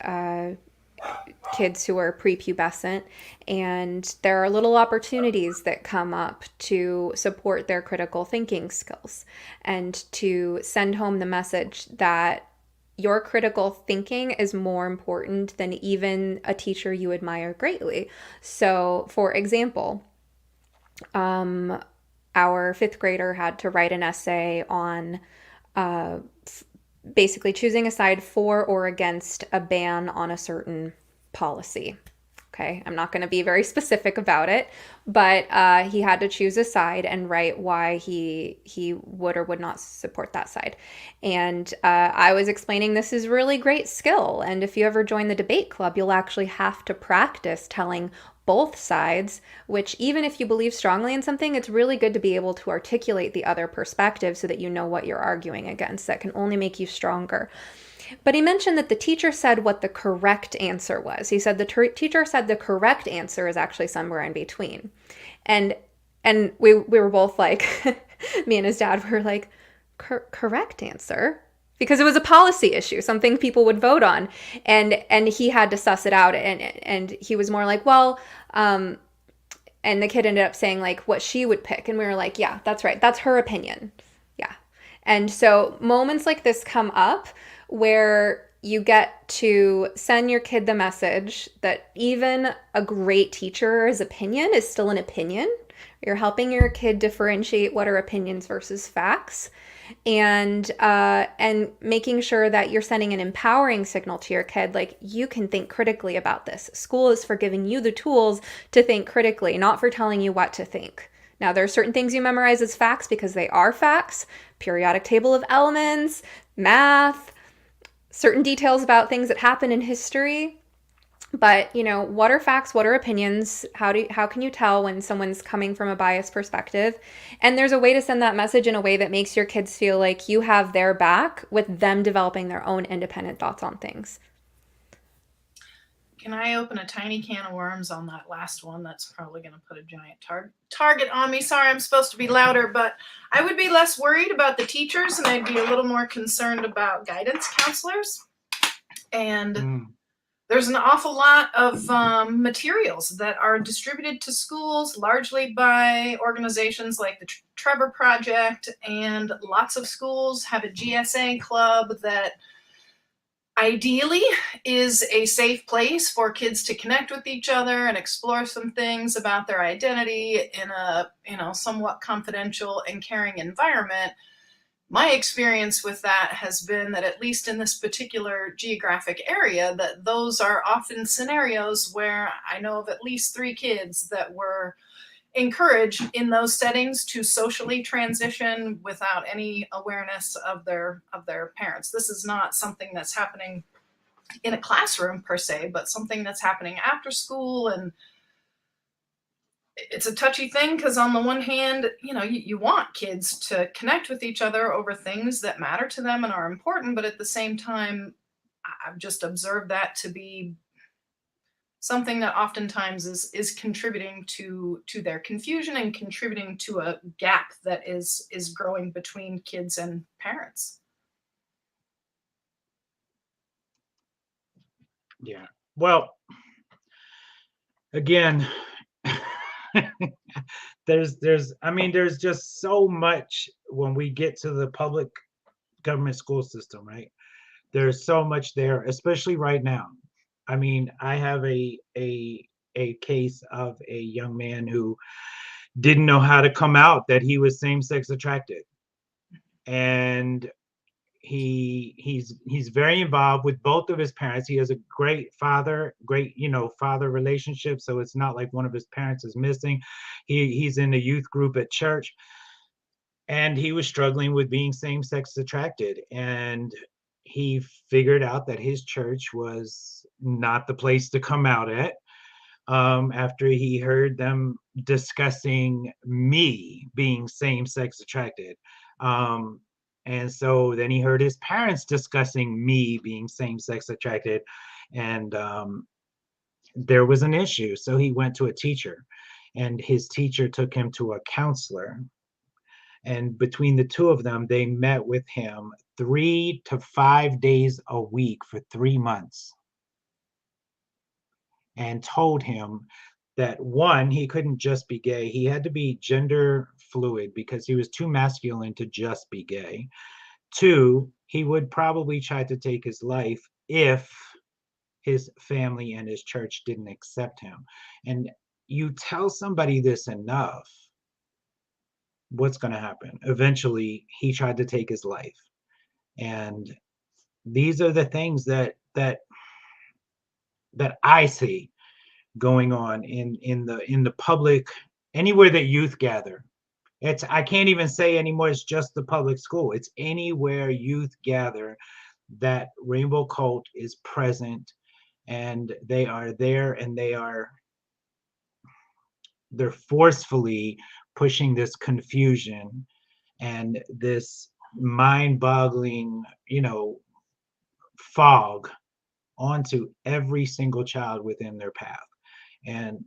kids who are prepubescent, and there are little opportunities that come up to support their critical thinking skills and to send home the message that your critical thinking is more important than even a teacher you admire greatly. So, for example, our fifth grader had to write an essay on basically choosing a side for or against a ban on a certain policy. Okay, I'm not going to be very specific about it, but he had to choose a side and write why he would or would not support that side. And I was explaining this is really great skill, and if you ever join the debate club, you'll actually have to practice telling both sides, which even if you believe strongly in something, it's really good to be able to articulate the other perspective so that you know what you're arguing against. That can only make you stronger. But he mentioned that the teacher said what the correct answer was. He said the teacher said the correct answer is actually somewhere in between. And we were both like, me and his dad were like, correct answer? Because it was a policy issue, something people would vote on. And he had to suss it out. And he was more like, well, and the kid ended up saying like what she would pick. And we were like, yeah, that's right. That's her opinion. Yeah. And so moments like this come up where you get to send your kid the message that even a great teacher's opinion is still an opinion. You're helping your kid differentiate what are opinions versus facts, and making sure that you're sending an empowering signal to your kid, like, you can think critically about this. School is for giving you the tools to think critically, not for telling you what to think. Now, there are certain things you memorize as facts because they are facts: periodic table of elements, math, certain details about things that happen in history. But, what are facts? What are opinions? How can you tell when someone's coming from a biased perspective? And there's a way to send that message in a way that makes your kids feel like you have their back, with them developing their own independent thoughts on things. Can I open a tiny can of worms on that last one? That's probably going to put a giant target on me. Sorry, I'm supposed to be louder, but I would be less worried about the teachers, and I'd be a little more concerned about guidance counselors. And there's an awful lot of materials that are distributed to schools, largely by organizations like the Trevor Project, and lots of schools have a GSA club that ideally is a safe place for kids to connect with each other and explore some things about their identity in a, somewhat confidential and caring environment. My experience with that has been that, at least in this particular geographic area, that those are often scenarios where I know of at least 3 kids that were encouraged in those settings to socially transition without any awareness of their parents. This is not something that's happening in a classroom per se, but something that's happening after school. And it's a touchy thing because, on the one hand, you want kids to connect with each other over things that matter to them and are important, but at the same time, I've just observed that to be something that oftentimes is contributing to their confusion and contributing to a gap that is growing between kids and parents. Yeah. Well, again, there's just so much when we get to the public government school system, right? There's so much there, especially right now. I mean, I have a case of a young man who didn't know how to come out that he was same-sex attracted, and he's very involved with both of his parents. He has a great father relationship, so it's not like one of his parents is missing. He's in a youth group at church, and he was struggling with being same-sex attracted, and he figured out that his church was not the place to come out at, after he heard them discussing me being same-sex attracted. And so then he heard his parents discussing me being same-sex attracted, and there was an issue. So he went to a teacher, and his teacher took him to a counselor. And between the two of them, they met with him 3 to 5 days a week for 3 months, and told him that, one, he couldn't just be gay. He had to be gender fluid because he was too masculine to just be gay. 2, he would probably try to take his life if his family and his church didn't accept him. And you tell somebody this enough, what's going to happen? Eventually, he tried to take his life. And these are the things that I see going on in the public, anywhere that youth gather. I can't even say anymore it's just the public school. It's anywhere youth gather that rainbow cult is present, and they are there, and they're forcefully pushing this confusion and this mind-boggling, fog onto every single child within their path. And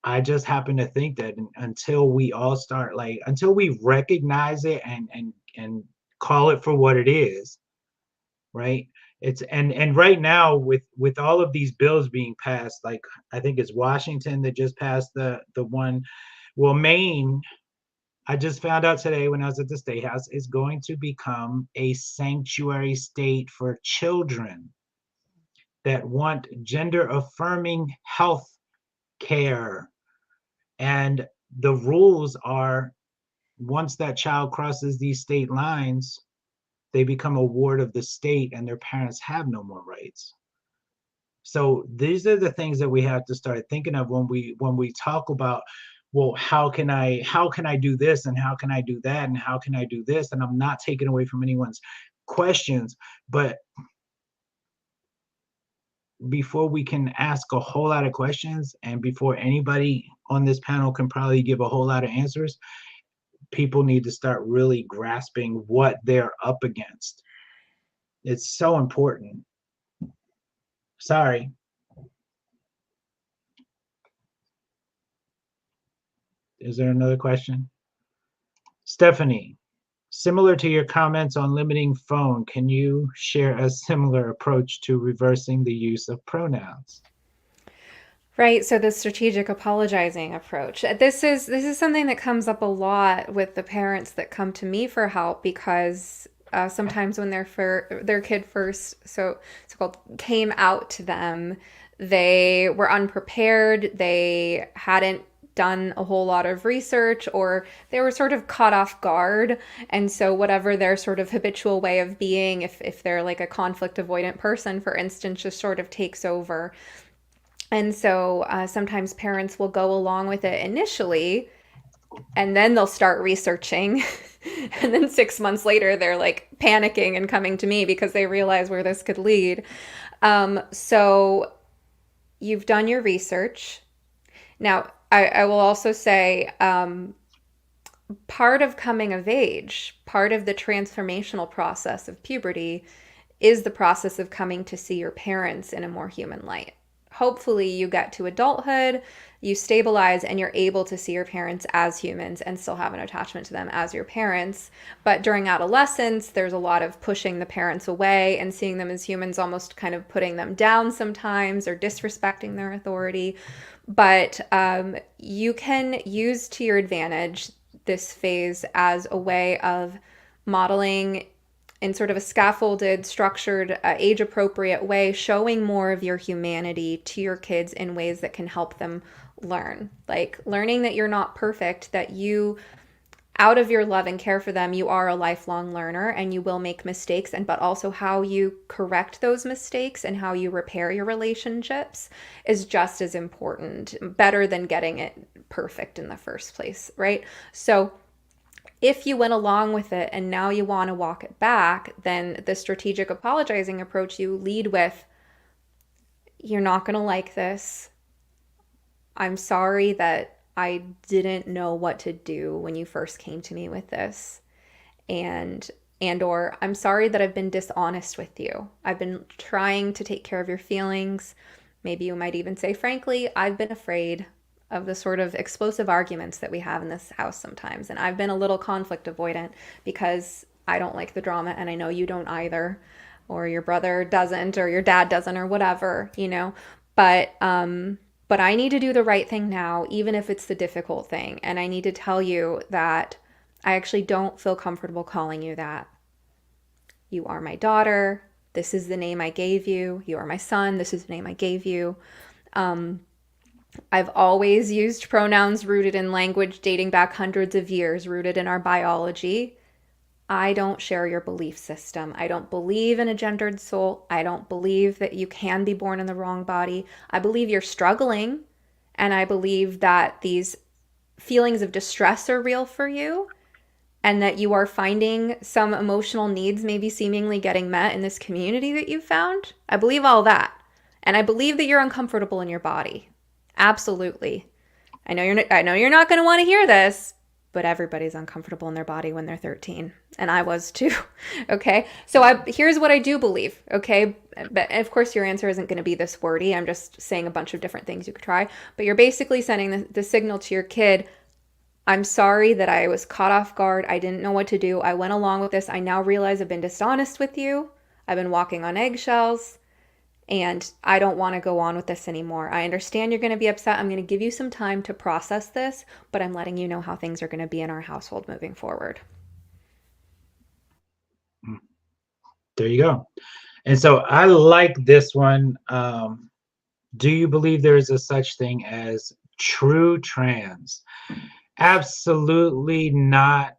I just happen to think that until we all start, until we recognize it and call it for what it is, right? It's and right now with all of these bills being passed, like I think it's Washington that just passed the one. Well, Maine, I just found out today when I was at the State House, is going to become a sanctuary state for children that want gender-affirming health care. And the rules are, once that child crosses these state lines, they become a ward of the state and their parents have no more rights. So these are the things that we have to start thinking of when we talk about, well, how can I do this, and how can I do that, and how can I do this? And I'm not taking away from anyone's questions, but before we can ask a whole lot of questions, and before anybody on this panel can probably give a whole lot of answers, people need to start really grasping what they're up against. It's so important. Sorry. Is there another question? Stephanie, similar to your comments on limiting phone, can you share a similar approach to reversing the use of pronouns? Right, so the strategic apologizing approach. This is something that comes up a lot with the parents that come to me for help, because sometimes when their kid first so-called came out to them, they were unprepared, they hadn't done a whole lot of research, or they were sort of caught off guard. And so whatever their sort of habitual way of being, if they're like a conflict avoidant person, for instance, just sort of takes over. And so sometimes parents will go along with it initially, and then they'll start researching. And then 6 months later, they're like panicking and coming to me because they realize where this could lead. So you've done your research. Now, I will also say part of coming of age, part of the transformational process of puberty is the process of coming to see your parents in a more human light. Hopefully you get to adulthood, you stabilize, and you're able to see your parents as humans and still have an attachment to them as your parents. But during adolescence, there's a lot of pushing the parents away and seeing them as humans, almost kind of putting them down sometimes or disrespecting their authority. But you can use to your advantage this phase as a way of modeling in sort of a scaffolded, structured, age-appropriate way, showing more of your humanity to your kids in ways that can help them learn. Like learning that you're not perfect, that you, out of your love and care for them, you are a lifelong learner and you will make mistakes, but also how you correct those mistakes and how you repair your relationships is just as important, better than getting it perfect in the first place, right? So if you went along with it and now you want to walk it back, then the strategic apologizing approach, you lead with, you're not going to like this. I'm sorry that I didn't know what to do when you first came to me with this. Or I'm sorry that I've been dishonest with you. I've been trying to take care of your feelings. Maybe you might even say, frankly, I've been afraid of the sort of explosive arguments that we have in this house sometimes. And I've been a little conflict avoidant because I don't like the drama, and I know you don't either, or your brother doesn't, or your dad doesn't, or whatever, you know. But I need to do the right thing now, even if it's the difficult thing. And I need to tell you that I actually don't feel comfortable calling you that. You are my daughter. This is the name I gave you. You are my son. This is the name I gave you. I've always used pronouns rooted in language dating back hundreds of years, rooted in our biology. I don't share your belief system. I don't believe in a gendered soul. I don't believe that you can be born in the wrong body. I believe you're struggling, and I believe that these feelings of distress are real for you, and that you are finding some emotional needs maybe seemingly getting met in this community that you found. I believe all that. And I believe that you're uncomfortable in your body. Absolutely. I know you're not going to want to hear this, but everybody's uncomfortable in their body when they're 13, and I was too. Okay? So here's what I do believe, okay? But of course your answer isn't going to be this wordy. I'm just saying a bunch of different things you could try, but you're basically sending the signal to your kid, I'm sorry that I was caught off guard. I didn't know what to do. I went along with this. I now realize I've been dishonest with you. I've been walking on eggshells. and I don't want to go on with this anymore. I understand you're going to be upset. I'm going to give you some time to process this, but I'm letting you know how things are going to be in our household moving forward. There you go. And so I like this one. Do you believe there is a such thing as true trans? Absolutely not.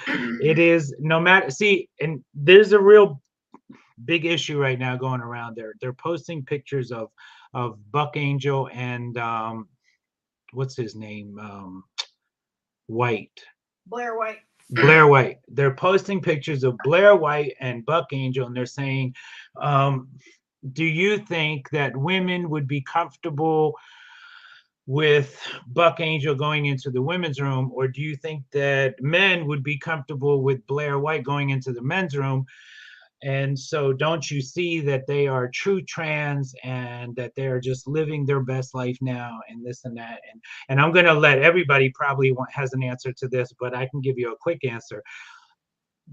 It is no matter. See, and there's a real big issue right now going around there. They're posting pictures of Buck Angel and what's his name? White. Blair White. Blair White. They're posting pictures of Blair White and Buck Angel, and they're saying, do you think that women would be comfortable with Buck Angel going into the women's room, or do you think that men would be comfortable with Blair White going into the men's room? And so don't you see that they are true trans and that they're just living their best life now and this and that? And I'm going to let everybody probably has an answer to this, but I can give you a quick answer.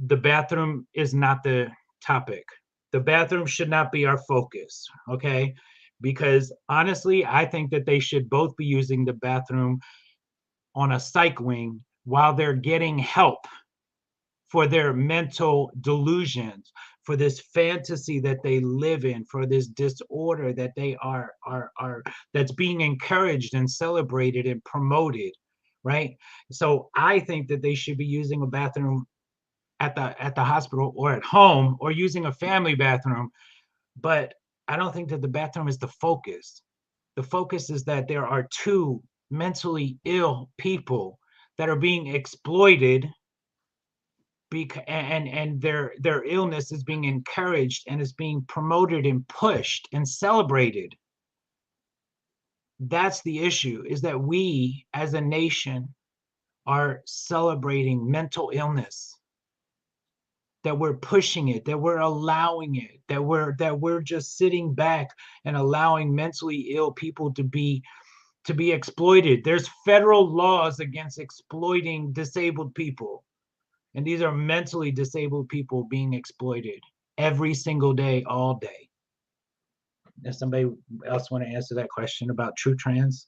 The bathroom is not the topic. The bathroom should not be our focus, okay? Because honestly, I think that they should both be using the bathroom on a psych wing while they're getting help for their mental delusions, for this fantasy that they live in, for this disorder that they are that's being encouraged and celebrated and promoted, right? So I think that they should be using a bathroom at the hospital or at home, or using a family bathroom. But I don't think that the bathroom is the focus. The focus is that there are two mentally ill people that are being exploited, and their illness is being encouraged and is being promoted and pushed and celebrated. That's the issue, is that we as a nation are celebrating mental illness, that we're pushing it, that we're allowing it, that we're just sitting back and allowing mentally ill people to be exploited. There's federal laws against exploiting disabled people. And these are mentally disabled people being exploited every single day, all day. Does somebody else want to answer that question about true trans?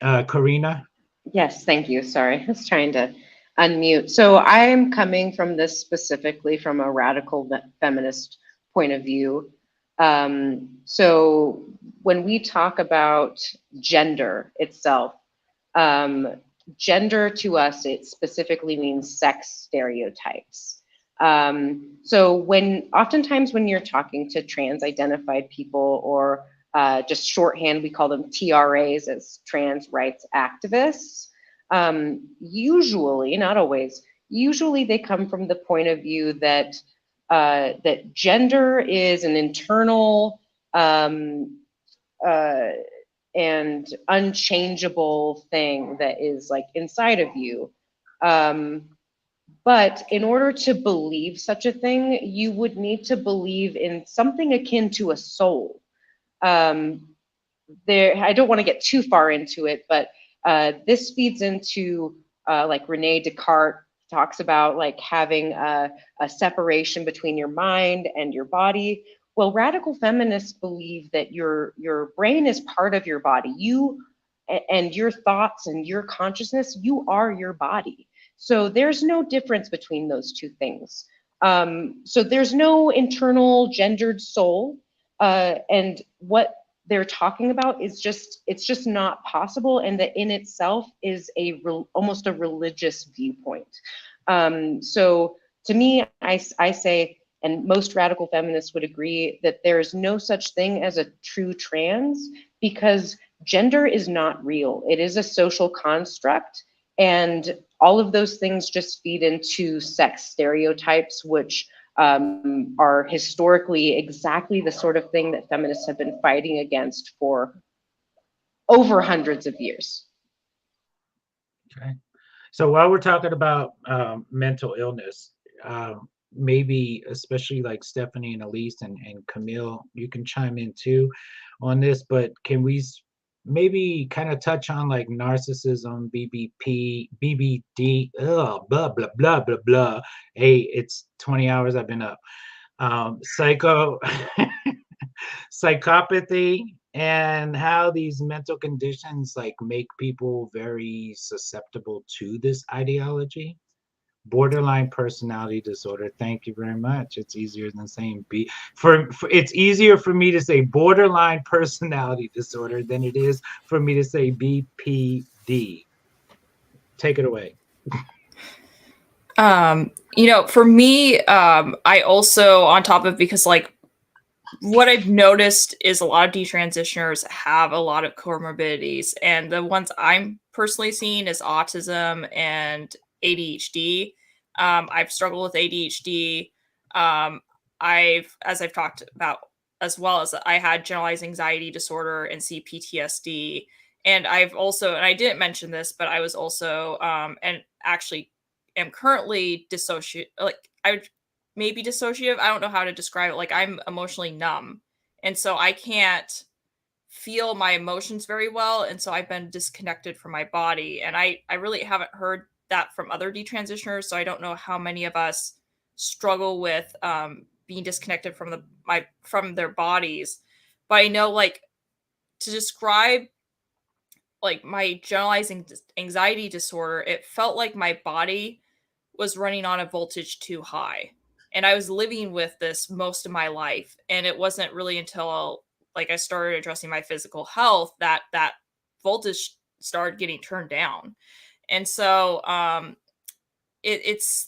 Karina? Yes, thank you. Sorry, I was trying to unmute. So I'm coming from this specifically from a radical feminist point of view. So when we talk about gender itself, gender to us, it specifically means sex stereotypes. So oftentimes when you're talking to trans-identified people, or just shorthand, we call them TRAs, as trans rights activists. Usually, not always, usually they come from the point of view that that gender is an internal and unchangeable thing that is like inside of you. But in order to believe such a thing, you would need to believe in something akin to a soul. I don't want to get too far into it, but this feeds into like Rene Descartes talks about, like having a separation between your mind and your body. Well, radical feminists believe that your brain is part of your body. You and your thoughts and your consciousness, you are your body. So there's no difference between those two things. So there's no internal gendered soul, and what they're talking about is it's just not possible, and that in itself is almost a religious viewpoint. So to me, I say, and most radical feminists would agree, that there is no such thing as a true trans, because gender is not real. It is a social construct, and all of those things just feed into sex stereotypes, which are historically exactly the sort of thing that feminists have been fighting against for over hundreds of years. Okay. So while we're talking about mental illness, maybe especially like Stephanie and Alise and Camille, you can chime in too on this, but can we maybe kind of touch on like narcissism, BBP, BBD, blah, blah, blah, blah, blah. Hey, it's 20 hours I've been up. Psychopathy, and how these mental conditions like make people very susceptible to this ideology. Borderline personality disorder. Thank you very much. It's easier than saying it's easier for me to say borderline personality disorder than it is for me to say BPD. Take it away. For me, I also, on top of, because like what I've noticed is a lot of detransitioners have a lot of comorbidities, and the ones I'm personally seeing is autism and ADHD. I've struggled with ADHD. As I've talked about, as well as I had generalized anxiety disorder and CPTSD. And I've also, and I didn't mention this, but I was also, and actually am currently maybe dissociative. I don't know how to describe it. Like, I'm emotionally numb. And so I can't feel my emotions very well. And so I've been disconnected from my body. And I really haven't heard that from other detransitioners. So I don't know how many of us struggle with being disconnected from their bodies. But I know, like, to describe like my generalized anxiety disorder, it felt like my body was running on a voltage too high. And I was living with this most of my life. And it wasn't really until like I started addressing my physical health that that voltage started getting turned down. And so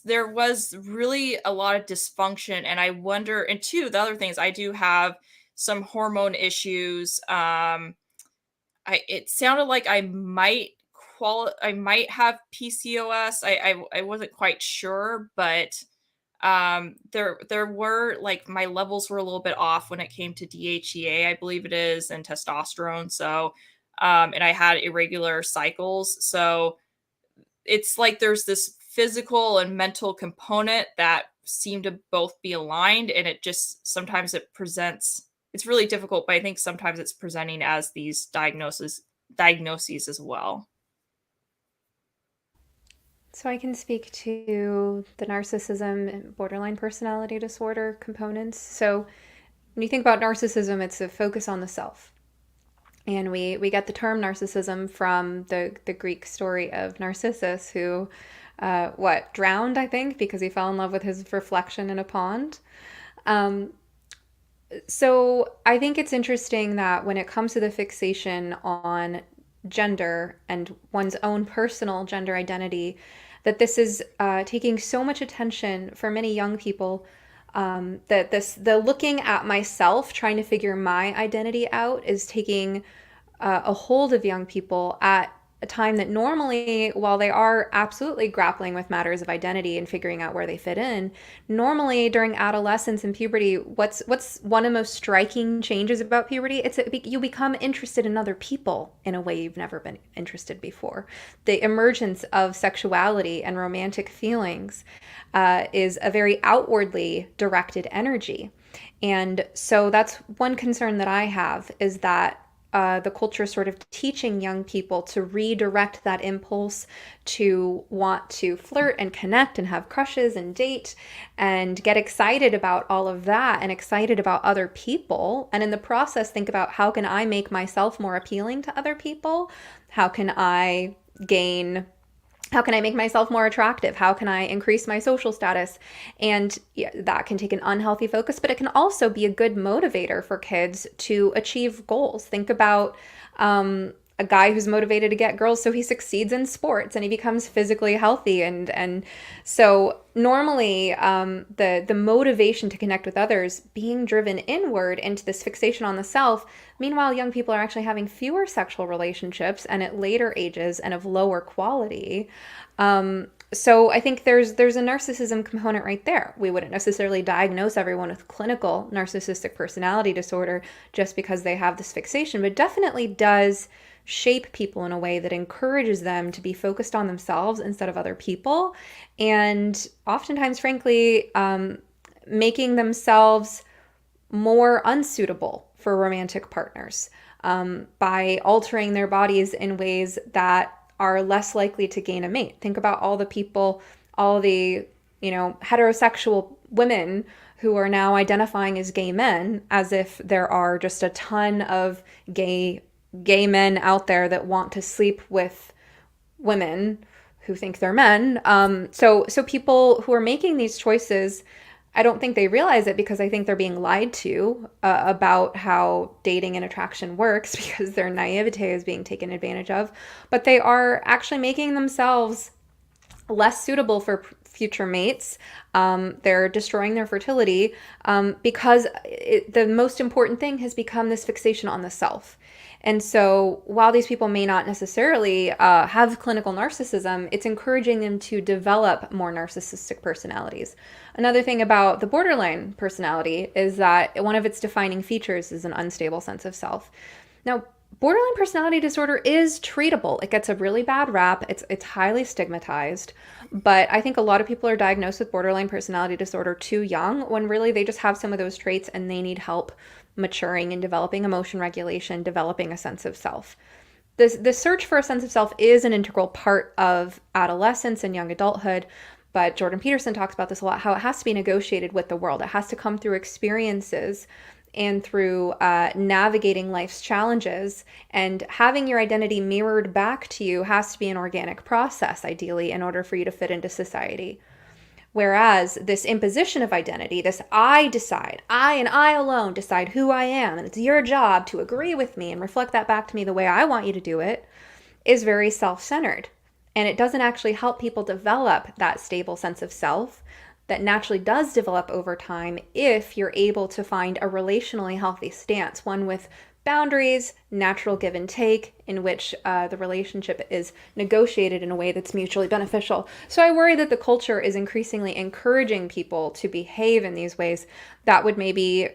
there was really a lot of dysfunction. And I wonder, and two, the other things, I do have some hormone issues. It sounded like I might have PCOS. I wasn't quite sure, but there were, like, my levels were a little bit off when it came to DHEA, I believe it is, and testosterone. So and I had irregular cycles. So it's like there's this physical and mental component that seem to both be aligned, and it just sometimes it's really difficult, but I think sometimes it's presenting as these diagnoses as well. So I can speak to the narcissism and borderline personality disorder components. So when you think about narcissism, it's a focus on the self. And we get the term narcissism from the Greek story of Narcissus, who drowned, I think, because he fell in love with his reflection in a pond. So I think it's interesting that when it comes to the fixation on gender and one's own personal gender identity, that this is taking so much attention for many young people. That the looking at myself, trying to figure my identity out, is taking a hold of young people at a time that normally, while they are absolutely grappling with matters of identity and figuring out where they fit in, normally during adolescence and puberty, what's one of the most striking changes about puberty? It's that you become interested in other people in a way you've never been interested before. The emergence of sexuality and romantic feelings is a very outwardly directed energy. And so that's one concern that I have, is that the culture sort of teaching young people to redirect that impulse to want to flirt and connect and have crushes and date and get excited about all of that and excited about other people. And in the process, think about, how can I make myself more appealing to other people? How can I make myself more attractive? How can I increase my social status? And that can take an unhealthy focus, but it can also be a good motivator for kids to achieve goals. Think about a guy who's motivated to get girls so he succeeds in sports and he becomes physically healthy. And so normally the motivation to connect with others being driven inward into this fixation on the self. Meanwhile, young people are actually having fewer sexual relationships and at later ages and of lower quality. So I think there's a narcissism component right there. We wouldn't necessarily diagnose everyone with clinical narcissistic personality disorder just because they have this fixation, but definitely does shape people in a way that encourages them to be focused on themselves instead of other people. And oftentimes, frankly, making themselves more unsuitable for romantic partners. by altering their bodies in ways that are less likely to gain a mate. Think about all the people, all the, heterosexual women who are now identifying as gay men, as if there are just a ton of gay men out there that want to sleep with women who think they're men. So people who are making these choices, I don't think they realize it because I think they're being lied to about how dating and attraction works because their naivete is being taken advantage of. But they are actually making themselves less suitable for future mates. They're destroying their fertility because the most important thing has become this fixation on the self. And so while these people may not necessarily have clinical narcissism, it's encouraging them to develop more narcissistic personalities. Another thing about the borderline personality is that one of its defining features is an unstable sense of self. Now, borderline personality disorder is treatable. It gets a really bad rap. It's highly stigmatized. But I think a lot of people are diagnosed with borderline personality disorder too young, when really they just have some of those traits and they need help maturing and developing emotion regulation, developing a sense of self. The search for a sense of self is an integral part of adolescence and young adulthood. But Jordan Peterson talks about this a lot, how it has to be negotiated with the world. It has to come through experiences and through navigating life's challenges, and having your identity mirrored back to you has to be an organic process, ideally, in order for you to fit into society. Whereas this imposition of identity, this I decide, I and I alone decide who I am, and it's your job to agree with me and reflect that back to me the way I want you to do it, is very self-centered. And it doesn't actually help people develop that stable sense of self that naturally does develop over time if you're able to find a relationally healthy stance, one with boundaries, natural give and take, in which the relationship is negotiated in a way that's mutually beneficial. So I worry that the culture is increasingly encouraging people to behave in these ways that would maybe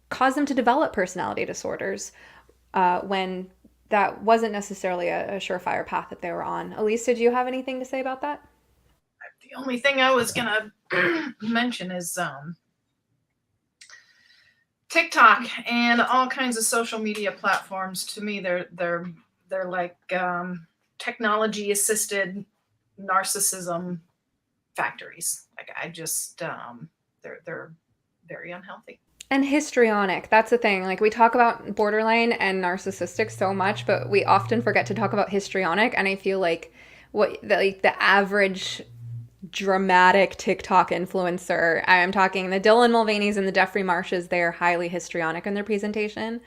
cause them to develop personality disorders when that wasn't necessarily a surefire path that they were on. Alise, did you have anything to say about that? The only thing I was gonna mention is TikTok and all kinds of social media platforms. To me, they're like technology assisted narcissism factories. Like I just they're very unhealthy. And histrionic. That's the thing. Like we talk about borderline and narcissistic so much, but we often forget to talk about histrionic. And I feel like the average dramatic TikTok influencer, I am talking the Dylan Mulvaney's and the Jeffrey Marshes, they're highly histrionic in their presentation.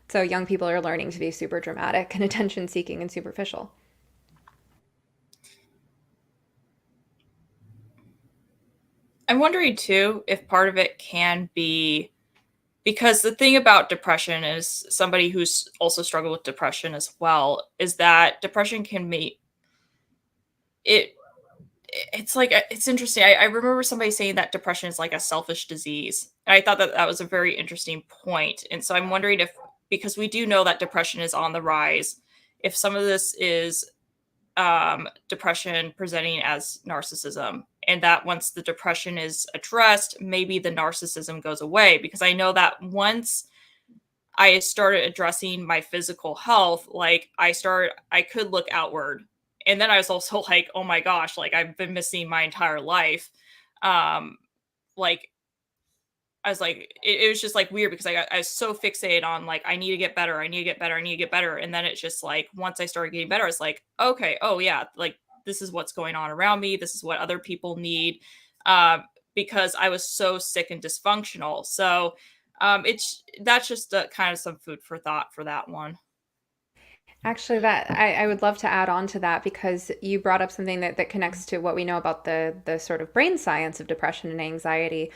So young people are learning to be super dramatic and attention seeking and superficial. I'm wondering too if part of it can be because the thing about depression is somebody who's also struggled with depression as well is that depression can make it. It's like, it's interesting. I remember somebody saying that depression is like a selfish disease. And I thought that that was a very interesting point. And so I'm wondering if, because we do know that depression is on the rise, if some of this is depression presenting as narcissism, and that once the depression is addressed, maybe the narcissism goes away. Because I know that once I started addressing my physical health, like I could look outward. And then I was also like, oh my gosh, like I've been missing my entire life. Like I was like, it was just like weird because I was so fixated on like, I need to get better. I need to get better. I need to get better. And then it's just like, once I started getting better, it's like, okay, oh yeah, like this is what's going on around me. This is what other people need. Because I was so sick and dysfunctional. So that's just kind of some food for thought for that one. Actually, that I would love to add on to that because you brought up something that connects to what we know about the sort of brain science of depression and anxiety.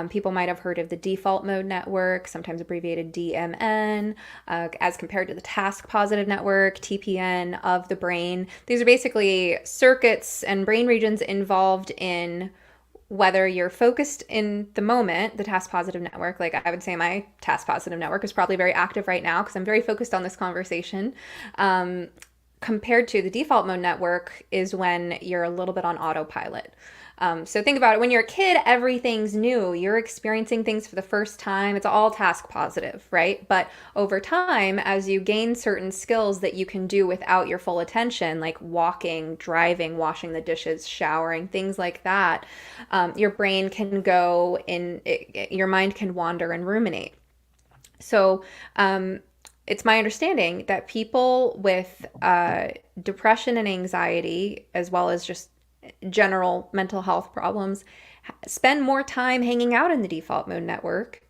People might have heard of the default mode network, sometimes abbreviated DMN, as compared to the task positive network, TPN, of the brain. These are basically circuits and brain regions involved in whether you're focused in the moment, the task positive network, like I would say my task positive network is probably very active right now because I'm very focused on this conversation, compared to the default mode network is when you're a little bit on autopilot. So think about it. When you're a kid, everything's new. You're experiencing things for the first time. It's all task positive, right? But over time, as you gain certain skills that you can do without your full attention, like walking, driving, washing the dishes, showering, things like that, your brain can go in, your mind can wander and ruminate. So, it's my understanding that people with depression and anxiety, as well as just general mental health problems, spend more time hanging out in the default mode network.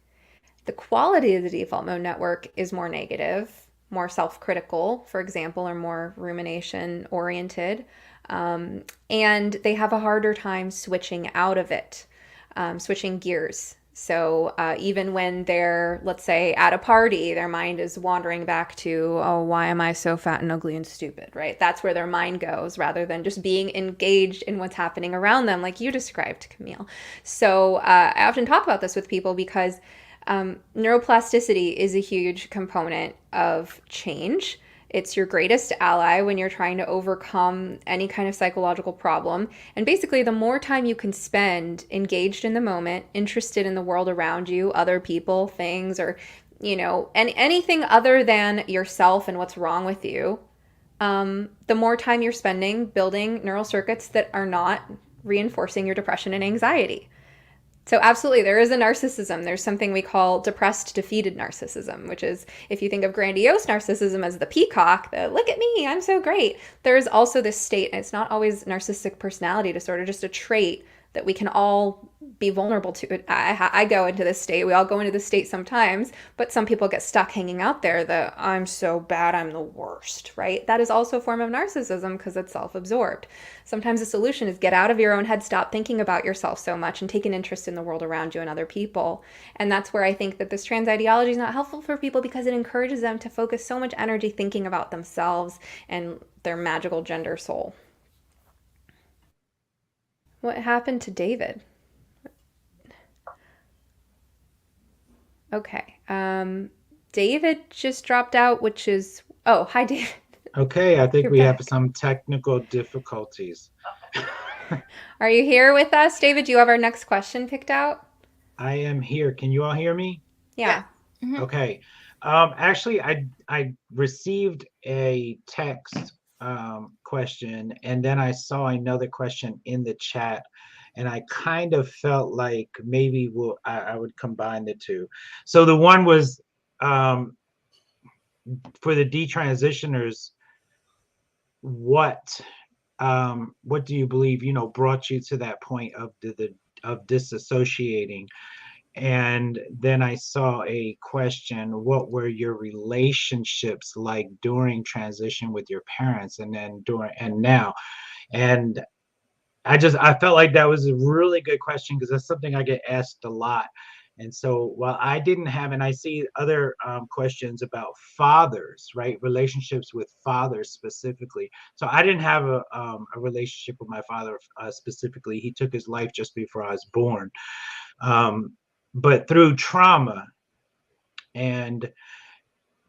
The quality of the default mode network is more negative, more self critical, for example, or more rumination oriented. And they have a harder time switching out of it, switching gears. So even when they're, let's say, at a party, their mind is wandering back to, oh, why am I so fat and ugly and stupid, right? That's where their mind goes rather than just being engaged in what's happening around them, like you described, Camille. So I often talk about this with people because neuroplasticity is a huge component of change. It's your greatest ally when you're trying to overcome any kind of psychological problem. And basically, the more time you can spend engaged in the moment, interested in the world around you, other people, things, or, anything other than yourself and what's wrong with you, the more time you're spending building neural circuits that are not reinforcing your depression and anxiety. So absolutely, there is a narcissism. There's something we call depressed, defeated narcissism, which is, if you think of grandiose narcissism as the peacock, the look at me, I'm so great. There is also this state, and it's not always narcissistic personality disorder, just a trait that we can all be vulnerable to. I go into this state. We all go into this state sometimes, but some people get stuck hanging out there. The I'm so bad, I'm the worst, right? That is also a form of narcissism because it's self-absorbed. Sometimes the solution is get out of your own head, stop thinking about yourself so much, and take an interest in the world around you and other people. And that's where I think that this trans ideology is not helpful for people because it encourages them to focus so much energy thinking about themselves and their magical gender soul. What happened to David? Okay. David just dropped out, which is... Oh, hi, David. Okay, I think You're we back. have some technical difficulties. Are you here with us? David, do you have our next question picked out? I am here. Can you all hear me? Yeah. Mhm. Okay. Actually, I received a text question, and then I saw another question in the chat, and I kind of felt like maybe I would combine the two. So the one was for the detransitioners, what do you believe, brought you to that point of of disassociating? And then I saw a question, what were your relationships like during transition with your parents and then during and now? And I felt like that was a really good question because that's something I get asked a lot. And so while I didn't have, and I see other questions about fathers, right? Relationships with fathers specifically. So I didn't have a relationship with my father specifically. He took his life just before I was born. But through trauma and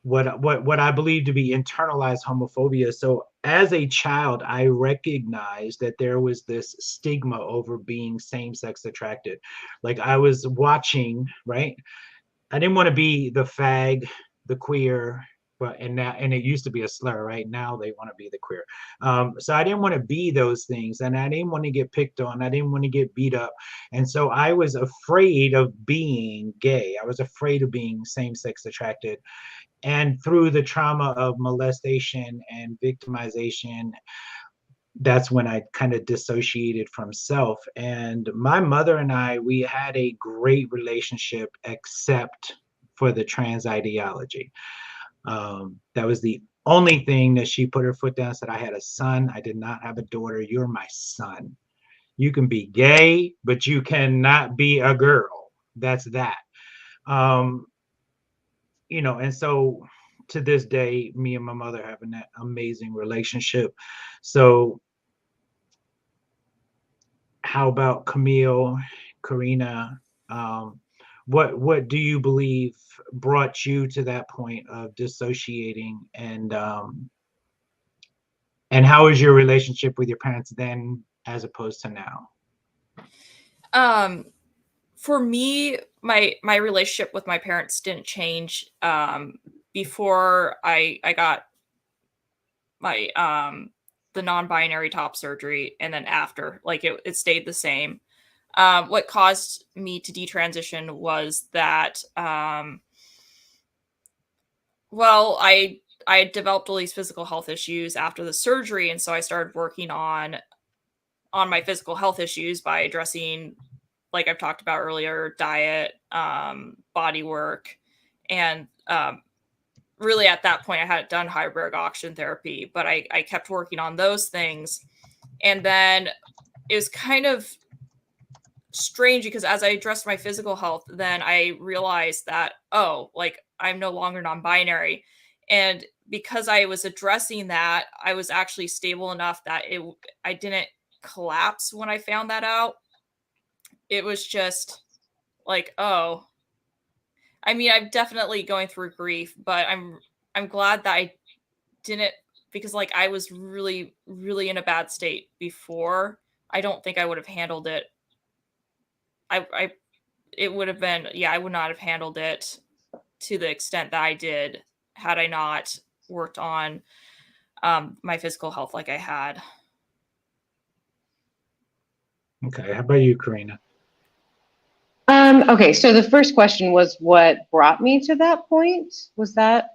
what I believe to be internalized homophobia. So as a child, I recognized that there was this stigma over being same-sex attracted. Like I was watching, right? I didn't want to be the fag, the queer, but and it used to be a slur, right? Now they want to be the queer. So I didn't want to be those things, and I didn't want to get picked on. I didn't want to get beat up, and so I was afraid of being gay. I was afraid of being same-sex attracted, and through the trauma of molestation and victimization, that's when I kind of dissociated from self. And my mother and we had a great relationship, except for the trans ideology. That was the only thing that she put her foot down, said, I had a son, I did not have a daughter, you're my son. You can be gay, but you cannot be a girl. That's that. And so to this day, me and my mother have an amazing relationship. So how about Camille, Karina? What do you believe brought you to that point of dissociating, and how is your relationship with your parents then as opposed to now? For me, my relationship with my parents didn't change before I got my the non-binary top surgery, and then after, like it stayed the same. What caused me to detransition was that well, I developed all these physical health issues after the surgery, and so I started working on my physical health issues by addressing, like I've talked about earlier, diet, body work, and really at that point I hadn't done hyperbaric oxygen therapy, but I kept working on those things. And then it was kind of strange because as I addressed my physical health, then I realized that, oh, like I'm no longer non-binary. And because I was addressing that, I was actually stable enough that I didn't collapse when I found that out. It was just like, oh, I mean, I'm definitely going through grief, but I'm glad that I didn't, because like I was really, really in a bad state before. I don't think I would have handled it. It would have been, yeah, I would not have handled it to the extent that I did had I not worked on my physical health like I had. Okay, how about you, Karina? Okay, so the first question was what brought me to that point? Was that?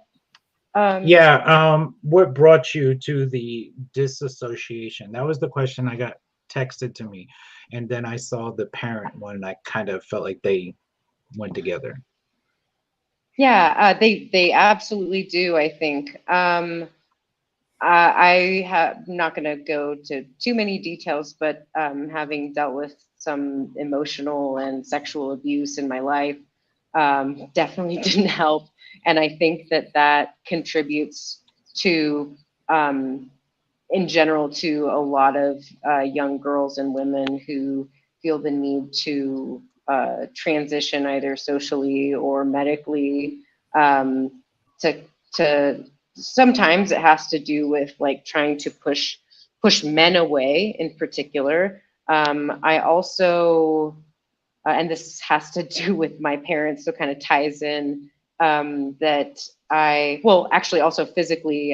Yeah, what brought you to the disassociation? That was the question I got texted to me. And then I saw the parent one, and I kind of felt like they went together. Yeah, they absolutely do, I think. I'm not going to go to too many details, but having dealt with some emotional and sexual abuse in my life, definitely didn't help. And I think that that contributes to, in general, to a lot of young girls and women who feel the need to transition either socially or medically, to sometimes it has to do with like trying to push men away in particular. I also, and this has to do with my parents, so kind of ties in, that well, actually also physically,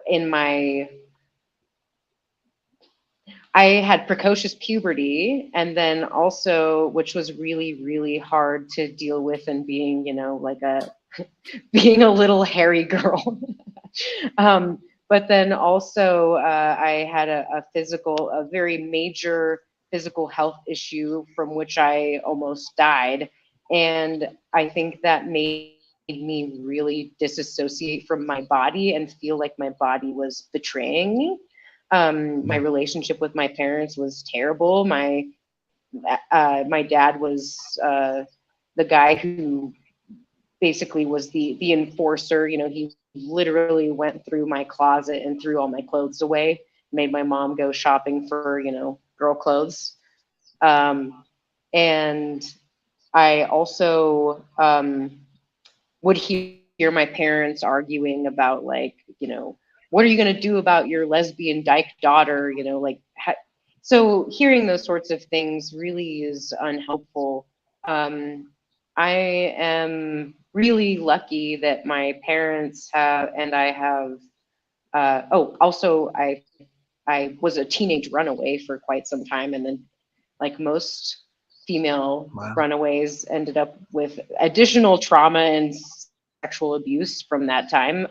in my, I had precocious puberty, and then also, which was really, really hard to deal with, and being, like being a little hairy girl. But then also, I had a very major physical health issue from which I almost died. And I think that made me really disassociate from my body and feel like my body was betraying me. My relationship with my parents was terrible. My dad was the guy who basically was the enforcer. He literally went through my closet and threw all my clothes away, made my mom go shopping for, girl clothes. And I also would hear my parents arguing about, like, what are you going to do about your lesbian dyke daughter? So hearing those sorts of things really is unhelpful. I am really lucky that my parents have, and I have, also I was a teenage runaway for quite some time. And then, like most female runaways, ended up with additional trauma and sexual abuse from that time.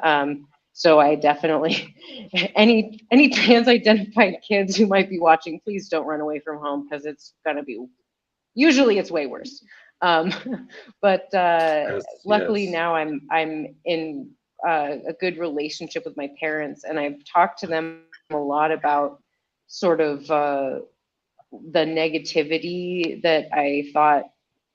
So I definitely, any trans identified kids who might be watching, please don't run away from home, because it's going to be, usually it's way worse. But luckily now I'm in a good relationship with my parents, and I've talked to them a lot about sort of the negativity that I thought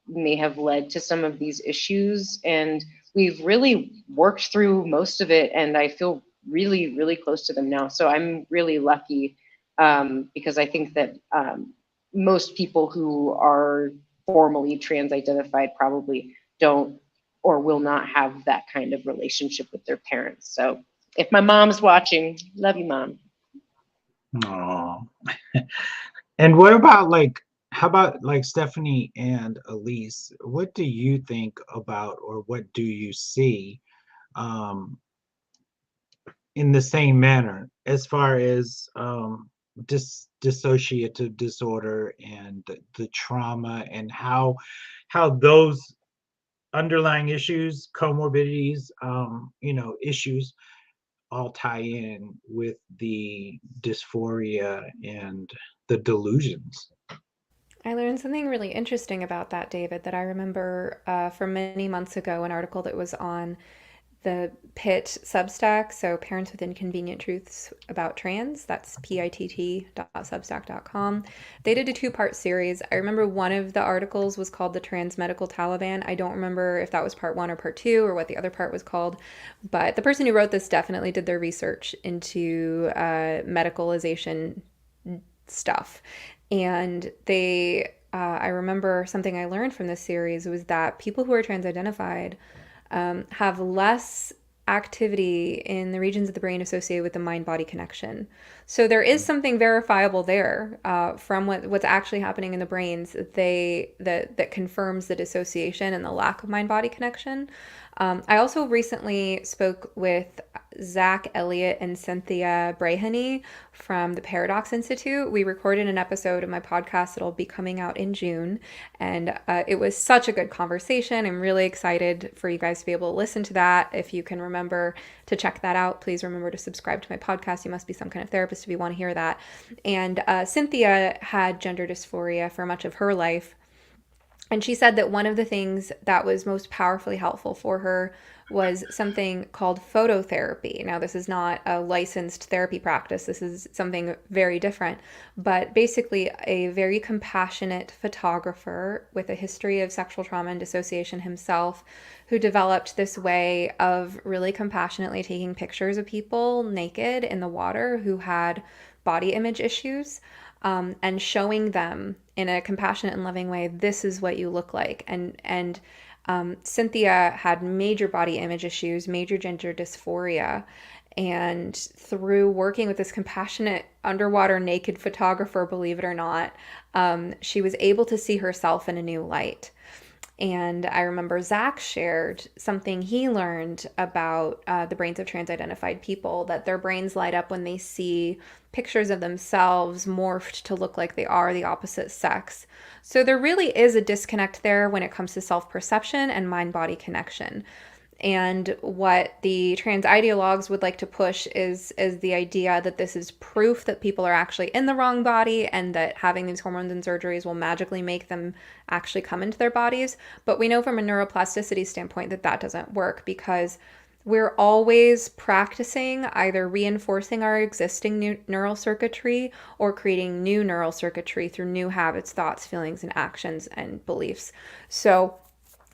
may have led to some of these issues. And we've really worked through most of it, and I feel really, really close to them now. So I'm really lucky, because I think that most people who are formally trans identified probably don't or will not have that kind of relationship with their parents. So if my mom's watching, love you, Mom. Oh, And what about like, how about like Stephanie and Alise? What do you think about, or what do you see um, in the same manner as far as dissociative disorder and the trauma, and how those underlying issues, comorbidities, issues all tie in with the dysphoria and the delusions. I learned something really interesting about that, David, that I remember from many months ago, an article that was on the PIT Substack, so Parents with Inconvenient Truths About Trans. That's pitt.substack.com. They did a two-part series. I remember one of the articles was called The Trans Medical Taliban. I don't remember if that was part one or part two or what the other part was called, but the person who wrote this definitely did their research into medicalization stuff. And I remember something I learned from this series was that people who are trans identified have less activity in the regions of the brain associated with the mind-body connection. So there is something verifiable there from what's actually happening in the brains that confirms the dissociation and the lack of mind-body connection. I also recently spoke with Zach Elliott and Cynthia Braheny from the Paradox Institute. We recorded an episode of my podcast that'll be coming out in June, and it was such a good conversation. I'm really excited for you guys to be able to listen to that. If you can remember to check that out, please remember to subscribe to my podcast. You must be some kind of therapist if you want to hear that. And Cynthia had gender dysphoria for much of her life. And she said that one of the things that was most powerfully helpful for her was something called phototherapy. Now, this is not a licensed therapy practice. This is something very different. But basically, a very compassionate photographer with a history of sexual trauma and dissociation himself, who developed this way of really compassionately taking pictures of people naked in the water who had body image issues. And showing them in a compassionate and loving way, this is what you look like. And Cynthia had major body image issues, major gender dysphoria. And through working with this compassionate underwater naked photographer, believe it or not, she was able to see herself in a new light. And I remember Zach shared something he learned about the brains of trans-identified people, that their brains light up when they see pictures of themselves morphed to look like they are the opposite sex. So there really is a disconnect there when it comes to self-perception and mind-body connection. And what the trans ideologues would like to push is the idea that this is proof that people are actually in the wrong body, and that having these hormones and surgeries will magically make them actually come into their bodies. But we know from a neuroplasticity standpoint that that doesn't work, because we're always practicing either reinforcing our existing new neural circuitry or creating new neural circuitry through new habits, thoughts, feelings, and actions and beliefs. So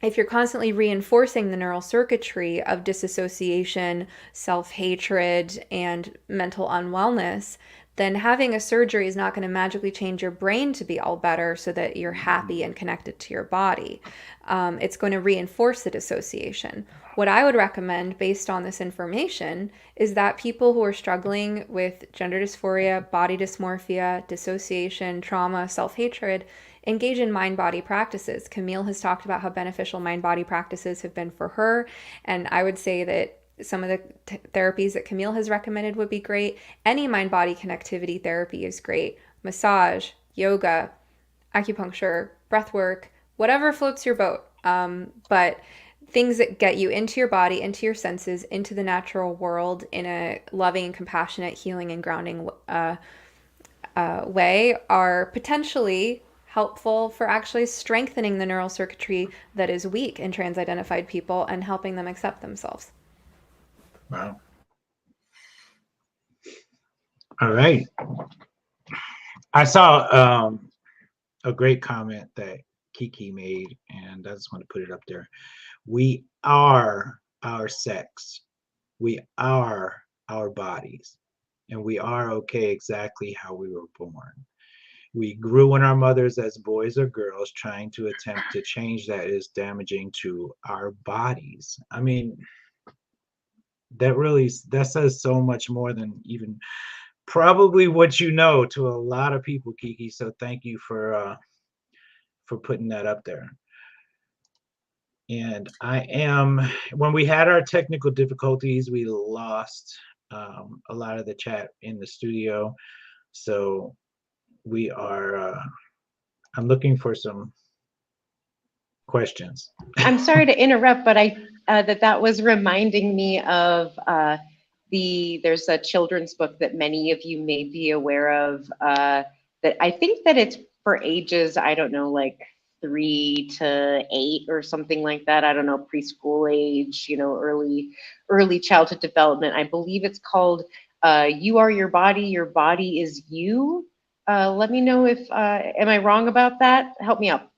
if you're constantly reinforcing the neural circuitry of disassociation, self-hatred, and mental unwellness, then having a surgery is not going to magically change your brain to be all better so that you're happy and connected to your body. It's going to reinforce the dissociation. What I would recommend based on this information is that people who are struggling with gender dysphoria, body dysmorphia, dissociation, trauma, self-hatred, engage in mind-body practices. Camille has talked about how beneficial mind-body practices have been for her, and I would say that some of the therapies that Camille has recommended would be great. Any mind-body connectivity therapy is great. Massage, yoga, acupuncture, breath work, whatever floats your boat. But things that get you into your body, into your senses, into the natural world in a loving, compassionate, healing, and grounding way are potentially helpful for actually strengthening the neural circuitry that is weak in trans-identified people and helping them accept themselves. Wow. All right. I saw a great comment that Kiki made, and I just want to put it up there. We are our sex. We are our bodies. And we are okay exactly how we were born. We grew in our mothers as boys or girls. Trying to attempt to change that is damaging to our bodies. I mean, that says so much more than even probably what you know to a lot of people, Kiki. So thank you for putting that up there. And when we had our technical difficulties, we lost a lot of the chat in the studio. So we are, I'm looking for some questions. I'm sorry to interrupt, but that was reminding me of there's a children's book that many of you may be aware of, that I think that it's for ages, I don't know, like 3 to 8 or something like that. I don't know, preschool age, early childhood development. I believe it's called You Are Your Body Is You. Let me know if, am I wrong about that? Help me out.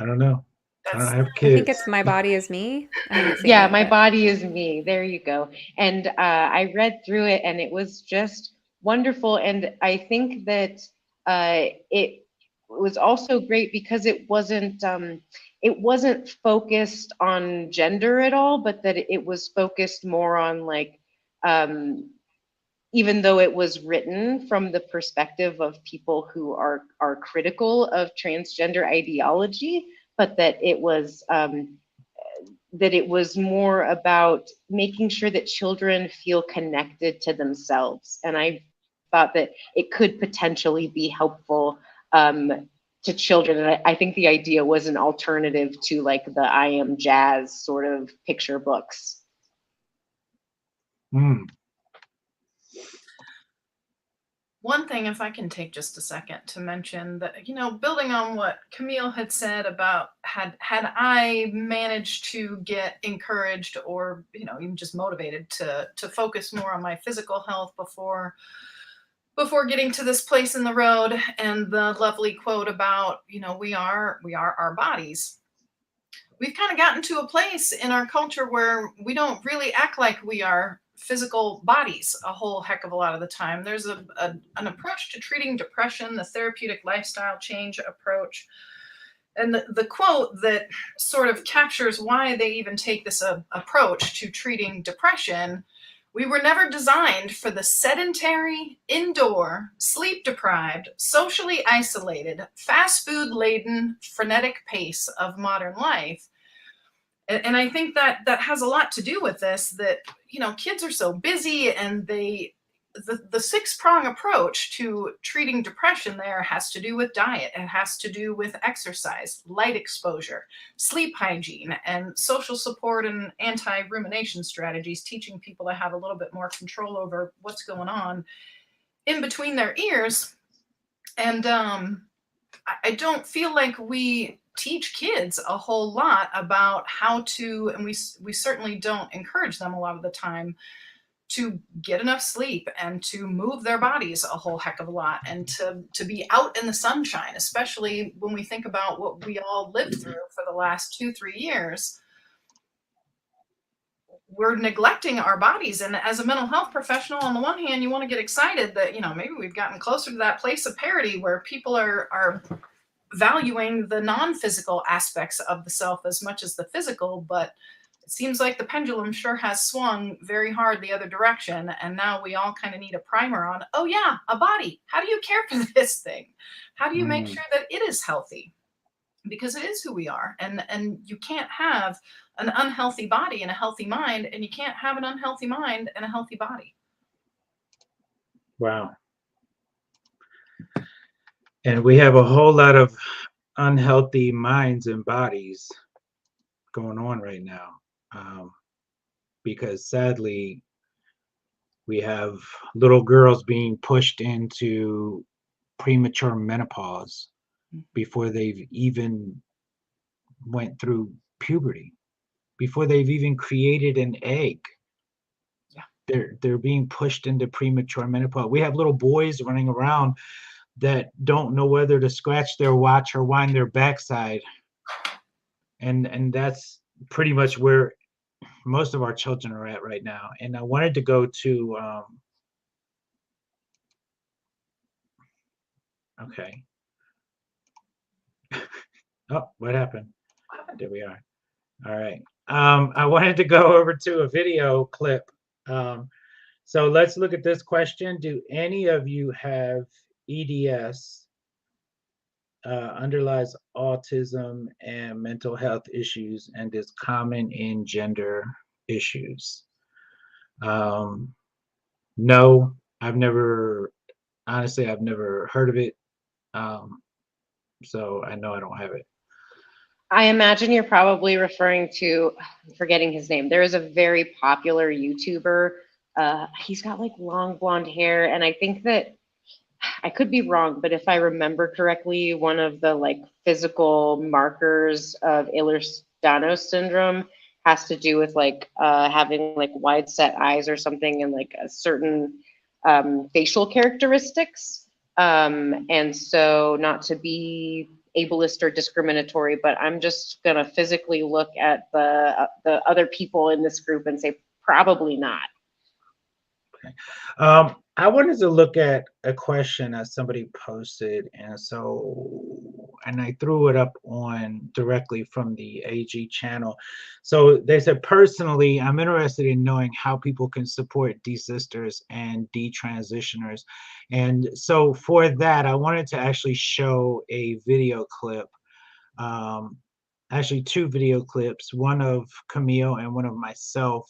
I don't know. I don't have I kids. think it's My Body Is Me. I haven't seen Yeah, it. My But Body Is Me. There you go. And I read through it, and it was just wonderful. And I think that it was also great because it wasn't focused on gender at all, but that it was focused more on like, even though it was written from the perspective of people who are critical of transgender ideology, but that it was more about making sure that children feel connected to themselves. And I thought that it could potentially be helpful to children. And I think the idea was an alternative to like the I Am Jazz sort of picture books. One thing, if I can take just a second to mention that, building on what Camille had said about had I managed to get encouraged or, even just motivated to focus more on my physical health before getting to this place in the road, and the lovely quote about, we are our bodies. We've kind of gotten to a place in our culture where we don't really act like we are physical bodies a whole heck of a lot of the time. There's an approach to treating depression, the therapeutic lifestyle change approach. And the quote that sort of captures why they even take this approach to treating depression: we were never designed for the sedentary, indoor, sleep-deprived, socially isolated, fast food-laden, frenetic pace of modern life. And I think that has a lot to do with this, that, kids are so busy, and the 6-prong approach to treating depression there has to do with diet. It has to do with exercise, light exposure, sleep hygiene, and social support and anti-rumination strategies, teaching people to have a little bit more control over what's going on in between their ears. And I don't feel like we teach kids a whole lot about how to, and we certainly don't encourage them a lot of the time to get enough sleep and to move their bodies a whole heck of a lot, and to be out in the sunshine, especially when we think about what we all lived through for the last 2-3 years. We're neglecting our bodies. And as a mental health professional, on the one hand, you want to get excited that, maybe we've gotten closer to that place of parity where people are valuing the non-physical aspects of the self as much as the physical, but it seems like the pendulum sure has swung very hard the other direction, and now we all kind of need a primer on, oh yeah, a body. How do you care for this thing? How do you make sure that it is healthy? Because it is who we are, and you can't have an unhealthy body and a healthy mind, and you can't have an unhealthy mind and a healthy body. Wow. And we have a whole lot of unhealthy minds and bodies going on right now, because sadly, we have little girls being pushed into premature menopause before they've even went through puberty, before they've even created an egg. They're being pushed into premature menopause. We have little boys running around that don't know whether to scratch their watch or wind their backside. And that's pretty much where most of our children are at right now. And I wanted to go to okay. Oh, what happened? There we are. All right. I wanted to go over to a video clip. So let's look at this question. Do any of you have EDS, underlies autism and mental health issues, and is common in gender issues? No, honestly, I've never heard of it. So I know I don't have it. I imagine you're probably referring to, I'm forgetting his name. There is a very popular YouTuber. He's got like long blonde hair, and I think that I could be wrong, but if I remember correctly, one of the like physical markers of Ehlers-Danlos syndrome has to do with like having like wide set eyes or something, and like a certain facial characteristics. And so, not to be ableist or discriminatory, but I'm just gonna physically look at the other people in this group and say probably not. I wanted to look at a question that somebody posted, and I threw it up on directly from the AG channel. So they said, personally, I'm interested in knowing how people can support desisters and detransitioners. And so for that, I wanted to actually show a video clip. Actually, two video clips, one of Camille and one of myself,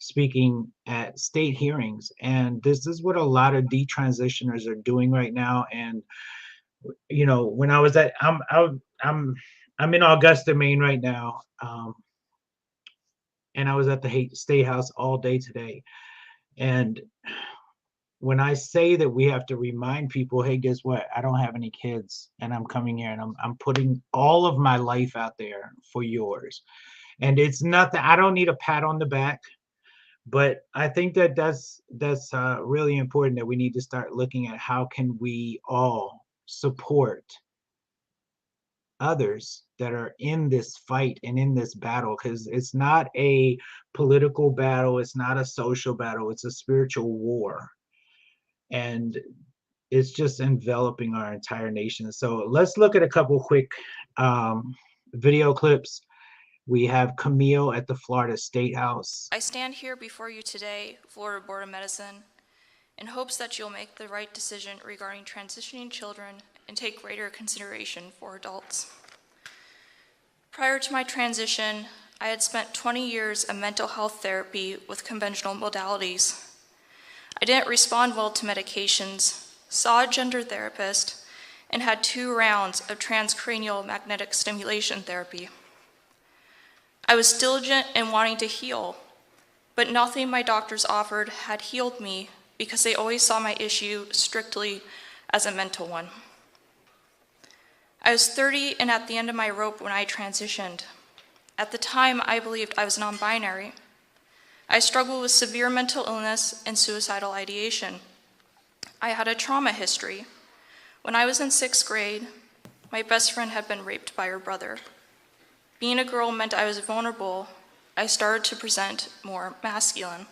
speaking at state hearings. And this is what a lot of detransitioners are doing right now. And when I was at I'm in Augusta, Maine right now, and I was at the State House all day today. And when I say that we have to remind people, hey, guess what? I don't have any kids, and I'm coming here, and I'm putting all of my life out there for yours. And it's nothing. I don't need a pat on the back. But I think that that's really important, that we need to start looking at how can we all support others that are in this fight and in this battle, because it's not a political battle, it's not a social battle, it's a spiritual war, and it's just enveloping our entire nation. So let's look at a couple quick video clips. We have Camille at the Florida State House. I stand here before you today, Florida Board of Medicine, in hopes that you'll make the right decision regarding transitioning children and take greater consideration for adults. Prior to my transition, I had spent 20 years of mental health therapy with conventional modalities. I didn't respond well to medications, saw a gender therapist, and had 2 rounds of transcranial magnetic stimulation therapy. I was diligent in wanting to heal, but nothing my doctors offered had healed me because they always saw my issue strictly as a mental one. I was 30 and at the end of my rope when I transitioned. At the time, I believed I was non-binary. I struggled with severe mental illness and suicidal ideation. I had a trauma history. When I was in 6th grade, my best friend had been raped by her brother. Being a girl meant I was vulnerable. I started to present more masculine.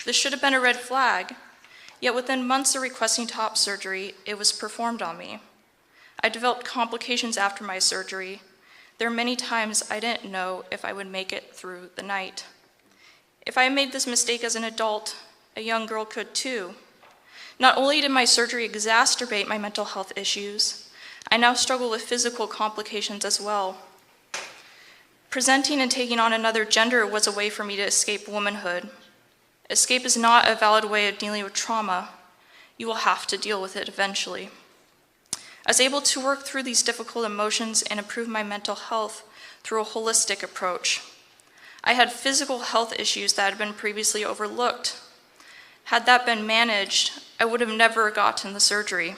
This should have been a red flag, yet within months of requesting top surgery, it was performed on me. I developed complications after my surgery. There are many times I didn't know if I would make it through the night. If I made this mistake as an adult, a young girl could too. Not only did my surgery exacerbate my mental health issues, I now struggle with physical complications as well. Presenting and taking on another gender was a way for me to escape womanhood. Escape is not a valid way of dealing with trauma. You will have to deal with it eventually. I was able to work through these difficult emotions and improve my mental health through a holistic approach. I had physical health issues that had been previously overlooked. Had that been managed, I would have never gotten the surgery.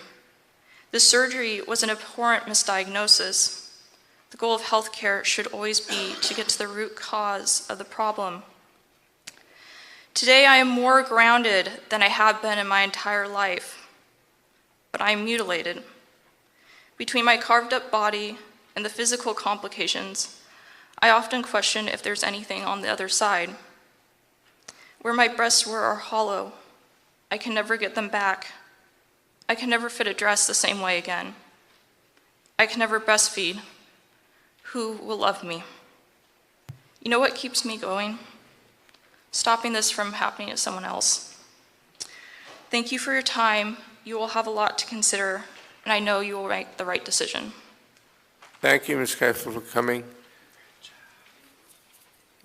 The surgery was an abhorrent misdiagnosis. The goal of healthcare should always be to get to the root cause of the problem. Today, I am more grounded than I have been in my entire life, but I am mutilated. Between my carved up body and the physical complications, I often question if there's anything on the other side. Where my breasts were are hollow. I can never get them back. I can never fit a dress the same way again. I can never breastfeed. Who will love me? You know what keeps me going? stopping this from happening to someone else. Thank you for your time. You will have a lot to consider, and I know you will make the right decision. Thank you, Ms. Kiefel, for coming.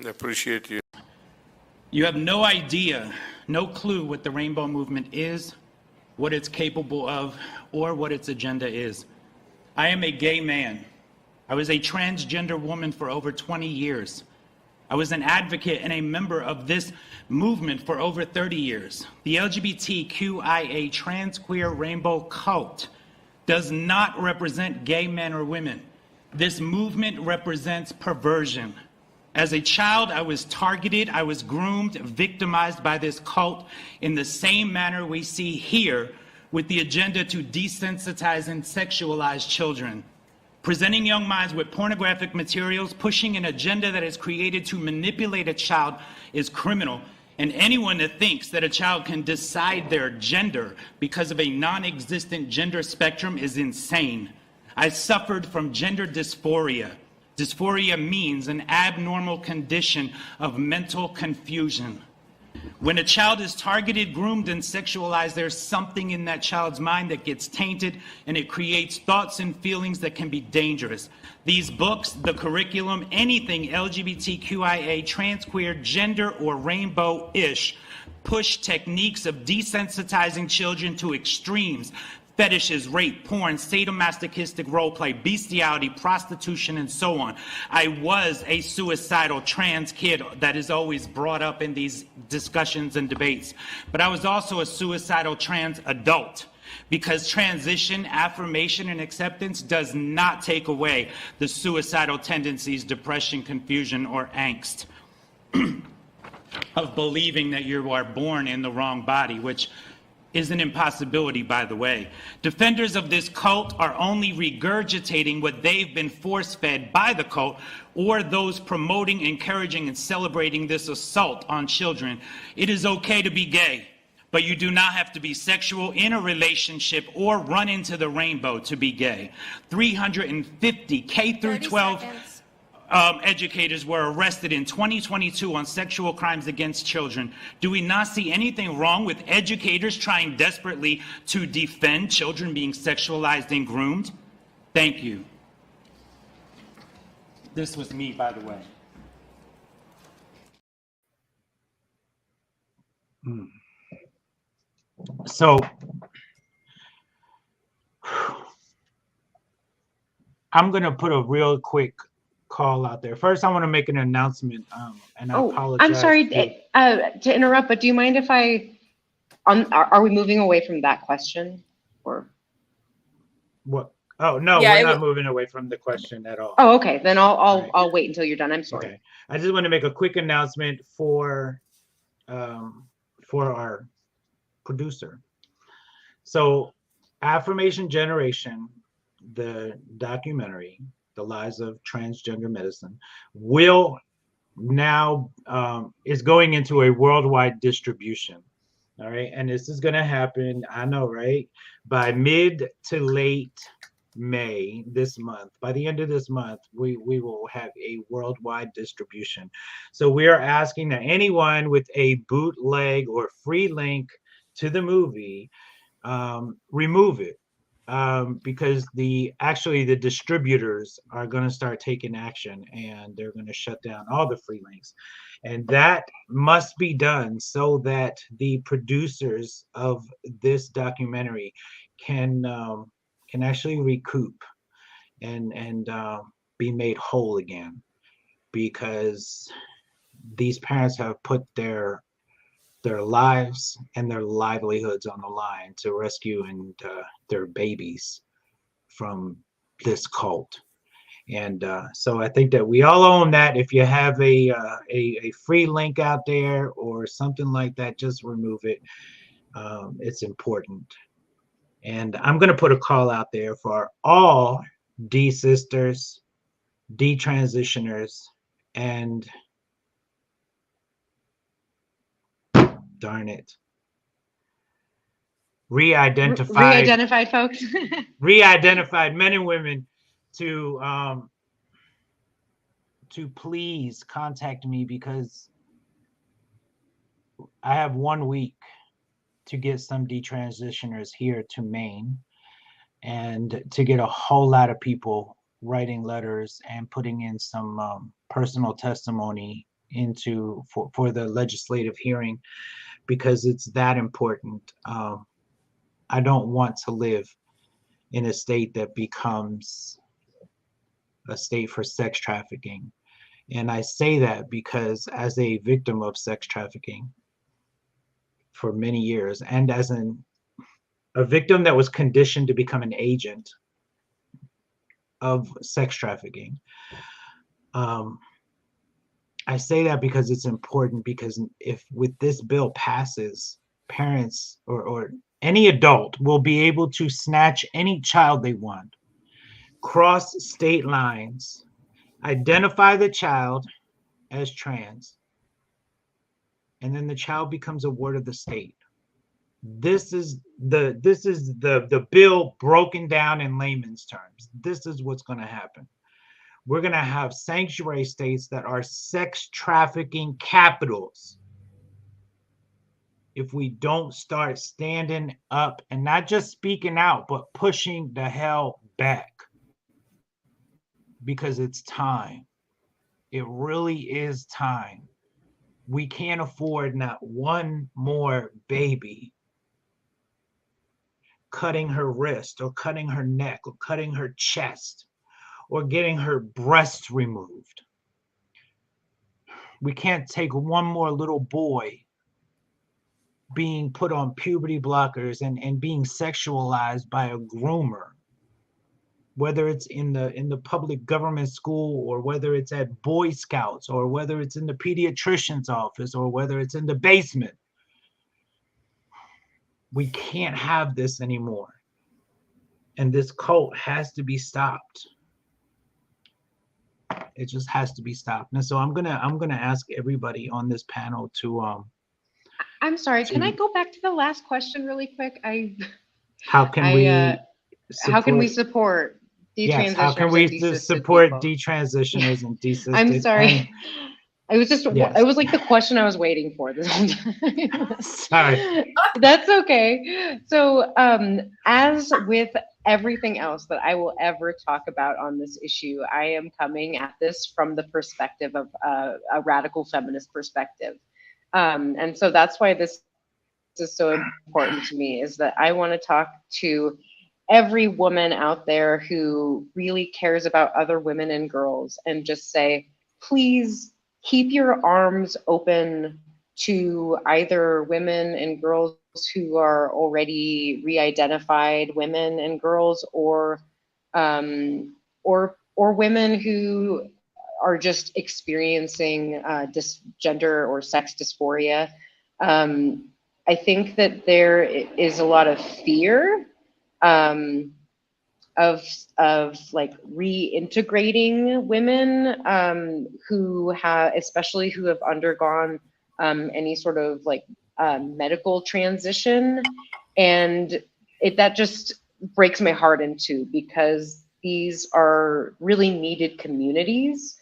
I appreciate you. You have no idea, no clue what the rainbow movement is, what it's capable of, or what its agenda is. I am a gay man. I was a transgender woman for over 20 years. I was an advocate and a member of this movement for over 30 years. The LGBTQIA trans queer rainbow cult does not represent gay men or women. This movement represents perversion. As a child, I was targeted, I was groomed, victimized by this cult in the same manner we see here with the agenda to desensitize and sexualize children. Presenting young minds with pornographic materials, pushing an agenda that is created to manipulate a child is criminal. And anyone that thinks that a child can decide their gender because of a non-existent gender spectrum is insane. I suffered from gender dysphoria. Dysphoria means an abnormal condition of mental confusion. When a child is targeted, groomed, and sexualized, there's something in that child's mind that gets tainted, and it creates thoughts and feelings that can be dangerous. These books, the curriculum, anything LGBTQIA, trans, queer, gender, or rainbow-ish, push techniques of desensitizing children to extremes. Fetishes, rape, porn, sadomasochistic role play, bestiality, prostitution, and so on. I was a suicidal trans kid that is always brought up in these discussions and debates. But I was also a suicidal trans adult, because transition, affirmation, and acceptance does not take away the suicidal tendencies, depression, confusion, or angst of believing that you are born in the wrong body, which is an impossibility, by the way. Defenders of this cult are only regurgitating what they've been force-fed by the cult or those promoting, encouraging, and celebrating this assault on children. It is okay to be gay, but you do not have to be sexual, in a relationship, or run into the rainbow to be gay. 350 K through 12 educators were arrested in 2022 on sexual crimes against children. Do we not see anything wrong with educators trying desperately to defend children being sexualized and groomed? Thank you. This was me, by the way. So I'm going to put a real quick call out there. First, I want to make an announcement, and I apologize. I'm sorry to interrupt, but do you mind if are we moving away from that question, or? What? Oh, no, Yeah, we're not moving away from the question at all. Oh, okay, then I'll Right. I'll wait until you're done. I'm sorry. Okay. I just want to make a quick announcement for our producer. So, Affirmation Generation, the documentary, The Lies of Transgender Medicine, will now is going into a worldwide distribution. All right, and this is going to happen, I know, right, by mid to late May this month. By the end of this month, we will have a worldwide distribution. So we are asking that anyone with a bootleg or free link to the movie remove it, because the distributors are going to start taking action, and they're going to shut down all the free links, and that must be done so that the producers of this documentary can actually recoup and be made whole again, because these parents have put their lives and their livelihoods on the line to rescue their babies from this cult. And so I think that we all own that. If you have a free link out there or something like that, just remove it. It's important. And I'm going to put a call out there for all D-sisters, D-transitioners, and darn it, Re-identified folks. re-identified men and women to please contact me, because I have 1 week to get some detransitioners here to Maine, and to get a whole lot of people writing letters and putting in some personal testimony into for the legislative hearing, because it's that important. I don't want to live in a state that becomes a state for sex trafficking. And I say that because as a victim of sex trafficking for many years, and as a victim that was conditioned to become an agent of sex trafficking, I say that because it's important, because if with this bill passes, parents or any adult will be able to snatch any child they want, cross state lines, identify the child as trans, and then the child becomes a ward of the state. This is the bill broken down in layman's terms. This is what's going to happen. We're going to have sanctuary states that are sex trafficking capitals if we don't start standing up and not just speaking out, but pushing the hell back. Because it's time. It really is time. We can't afford not one more baby cutting her wrist or cutting her neck or cutting her chest or getting her breasts removed. We can't take one more little boy being put on puberty blockers and being sexualized by a groomer, whether it's in the public government school, or whether it's at Boy Scouts, or whether it's in the pediatrician's office, or whether it's in the basement. We can't have this anymore. And this cult has to be stopped. It just has to be stopped. And so I'm gonna ask everybody on this panel to I'm sorry, can I go back to the last question really quick? how can we support yes, detransitioners how can and we desisted support people? detransitioners and desisted? I'm sorry. And, It was just, yes. it was like the question I was waiting for this whole time. Sorry. That's okay. So as with everything else that I will ever talk about on this issue, I am coming at this from the perspective of a radical feminist perspective. And so that's why this is so important to me, is that I want to talk to every woman out there who really cares about other women and girls, and just say, please keep your arms open to either women and girls who are already re-identified women and girls, or women who are just experiencing gender or sex dysphoria. I think that there is a lot of fear of like reintegrating women who have, especially who have undergone any sort of like medical transition, and that just breaks my heart in two, because these are really needed communities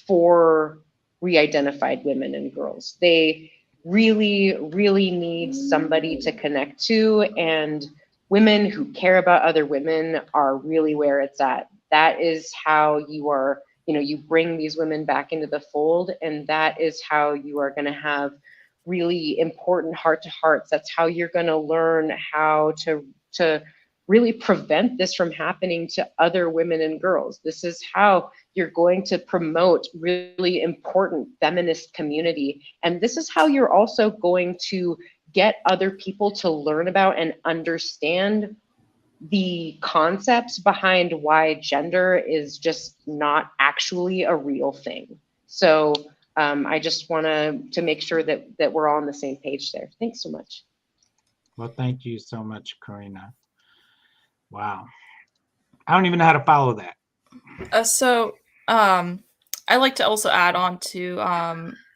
for re-identified women and girls. They really, really need somebody to connect to, and women who care about other women are really where it's at. That is how you are, you bring these women back into the fold, and that is how you are going to have really important heart-to-hearts. That's how you're going to learn how to really prevent this from happening to other women and girls. This is how you're going to promote really important feminist community. And this is how you're also going to get other people to learn about and understand the concepts behind why gender is just not actually a real thing. So I just want to make sure that we're all on the same page there. Thanks so much. Well, thank you so much, Karina. Wow. I don't even know how to follow that. I like to also add on to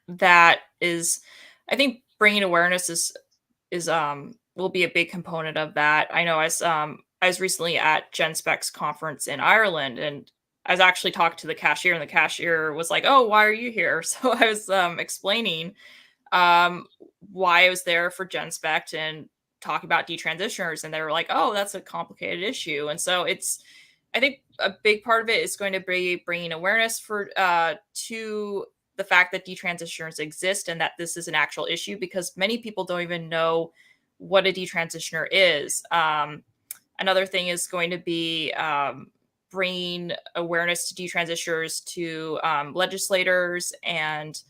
that is, I think bringing awareness is will be a big component of that. I know I was recently at Gen Spec's conference in Ireland, and I was actually talking to the cashier, and the cashier was like, "Oh, why are you here?" So I was explaining why I was there for GenSpect and talking about detransitioners, and they were like, oh, that's a complicated issue. And so I think a big part of it is going to be bringing awareness to the fact that detransitioners exist and that this is an actual issue, because many people don't even know what a detransitioner is. Another thing is going to be bringing awareness to detransitioners to legislators, and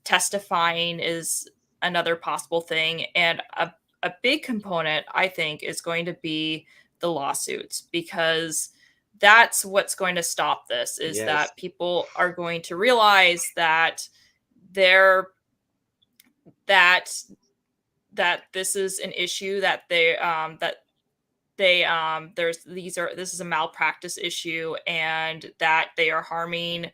testifying is another possible thing. And a big component, I think, is going to be the lawsuits, because that's what's going to stop this, is Yes. that people are going to realize that they're that this is an issue, that this is a malpractice issue, and that they are harming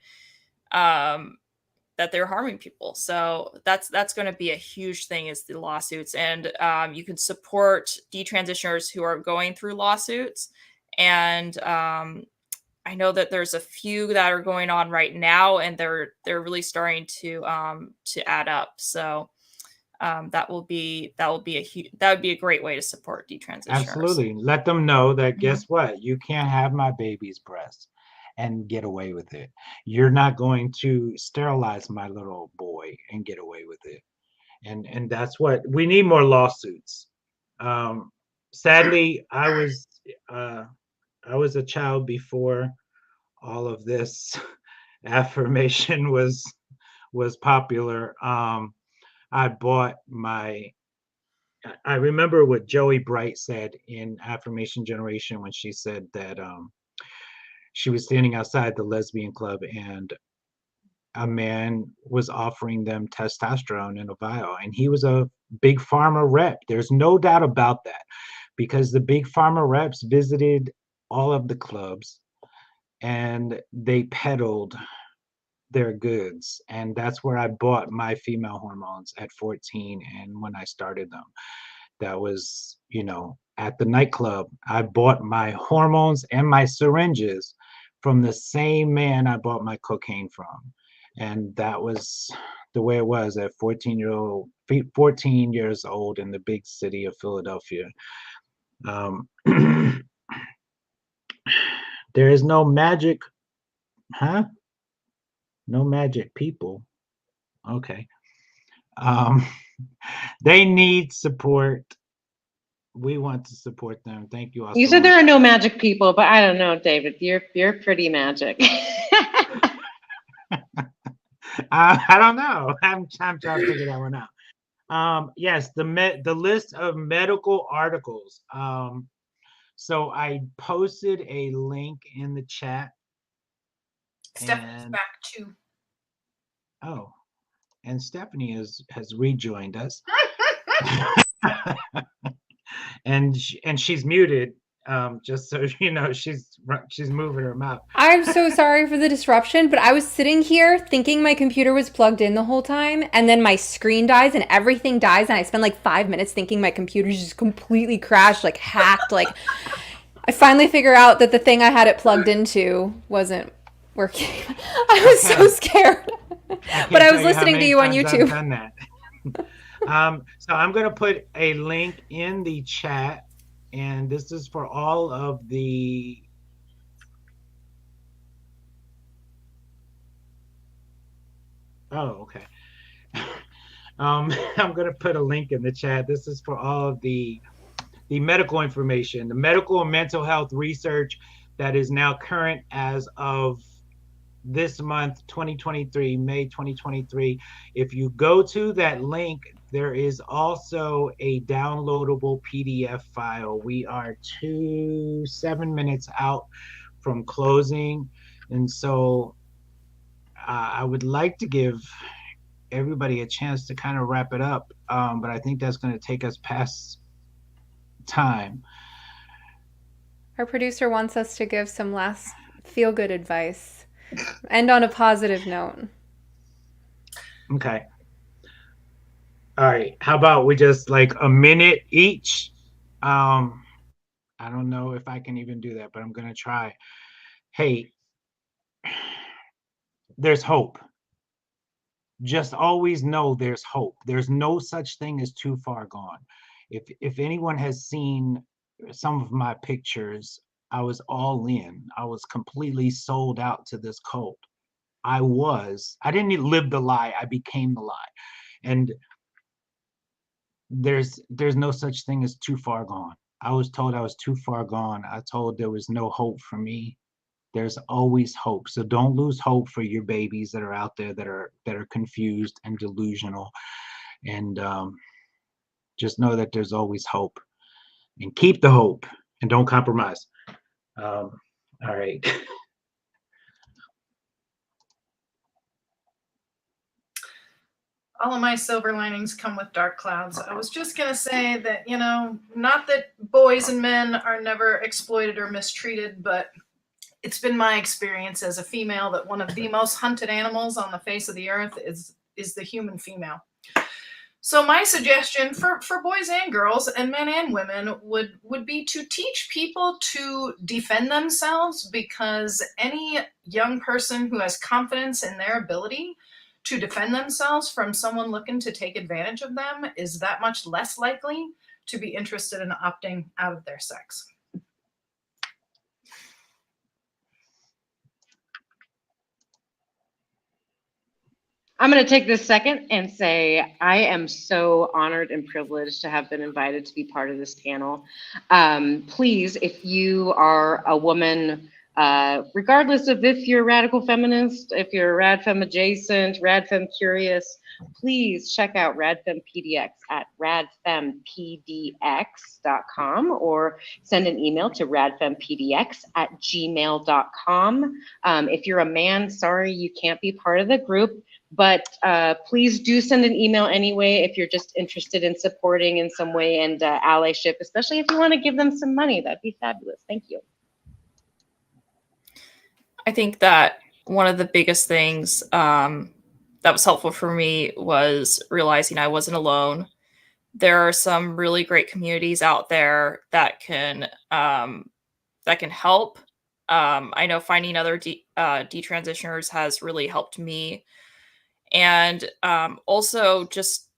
people. So that's going to be a huge thing, is the lawsuits. And you can support detransitioners who are going through lawsuits. And I know that there's a few that are going on right now, and they're really starting to add up. So that would be a great way to support detransitioners. Absolutely. Let them know that, guess what? You can't have my baby's breast and get away with it. You're not going to sterilize my little boy and get away with it. And that's what we need, more lawsuits. Sadly, I was a child before all of this affirmation was popular. I remember what Joey Bright said in Affirmation Generation, when she said that she was standing outside the lesbian club and a man was offering them testosterone in a vial, and he was a big pharma rep. There's no doubt about that, because the big pharma reps visited all of the clubs and they peddled their goods. And that's where I bought my female hormones, at 14. And when I started them, that was, at the nightclub. I bought my hormones and my syringes from the same man I bought my cocaine from. And that was the way it was at 14 years old in the big city of Philadelphia. There is no magic, huh? No magic people. Okay. They need support. We want to support them. Thank you all. You so said much. there are no magic people, but I don't know, David. You're pretty magic. I don't know. I'm trying to figure that one out. Yes, the list of medical articles. So I posted a link in the chat. Stephanie's back too. Oh, and Stephanie has rejoined us. and she's muted. Just so you know, she's moving her mouth. I'm so sorry for the disruption, but I was sitting here thinking my computer was plugged in the whole time, and then my screen dies and everything dies, and I spent like 5 minutes thinking my computer's just completely crashed, like hacked. Like, I finally figure out that the thing I had it plugged into wasn't working. I was so scared. But I was listening to you on YouTube. Done that. So I'm going to put a link in the chat, and this is for all of the okay. I'm going to put a link in the chat. This is for all of the medical information, the medical and mental health research that is now current as of this month, 2023, May 2023. If you go to that link, there is also a downloadable PDF file. We are 7 minutes out from closing, and so I would like to give everybody a chance to kind of wrap it up, but I think that's going to take us past time. Our producer wants us to give some last feel-good advice. End on a positive note. Okay. All right. How about we just like a minute each? I don't know if I can even do that, but I'm going to try. Hey, there's hope. just always know there's hope. There's no such thing as too far gone. If anyone has seen some of my pictures, I was all in. I was completely sold out to this cult. I didn't live the lie, I became the lie. And there's no such thing as too far gone. I was told I was too far gone. I told there was no hope for me. There's always hope. So don't lose hope for your babies that are out there that are confused and delusional. And just know that there's always hope. And keep the hope and don't compromise. All right. All of my silver linings come with dark clouds. I was just going to say that, not that boys and men are never exploited or mistreated, but it's been my experience as a female that one of the most hunted animals on the face of the earth is the human female. So my suggestion for boys and girls and men and women would be to teach people to defend themselves, because any young person who has confidence in their ability to defend themselves from someone looking to take advantage of them is that much less likely to be interested in opting out of their sex. I'm going to take this second and say I am so honored and privileged to have been invited to be part of this panel. Please, if you are a woman, regardless of if you're a radical feminist, if you're a radfem adjacent, radfem curious, please check out radfem PDX at radfempdx.com or send an email to radfempdx@gmail.com. If you're a man, sorry, you can't be part of the group, but please do send an email anyway if you're just interested in supporting in some way and allyship, especially if you want to give them some money. That'd be fabulous. Thank you. I think that one of the biggest things that was helpful for me was realizing I wasn't alone. There are some really great communities out there that can help. I know finding other detransitioners has really helped me, and also just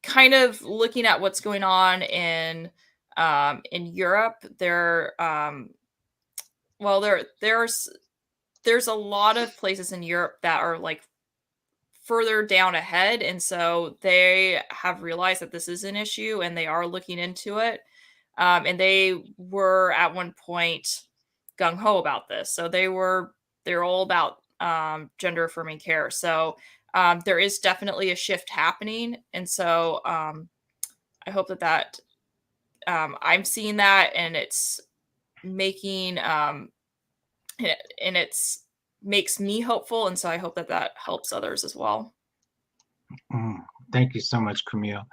kind of looking at what's going on in Europe. There's a lot of places in Europe that are like further down ahead, and so they have realized that this is an issue and they are looking into it. And they were at one point gung-ho about this, so they're all about gender affirming care. So there is definitely a shift happening, and so I hope that I'm seeing that, and it's making makes me hopeful, and so I hope that helps others as well. Thank you so much, Camille.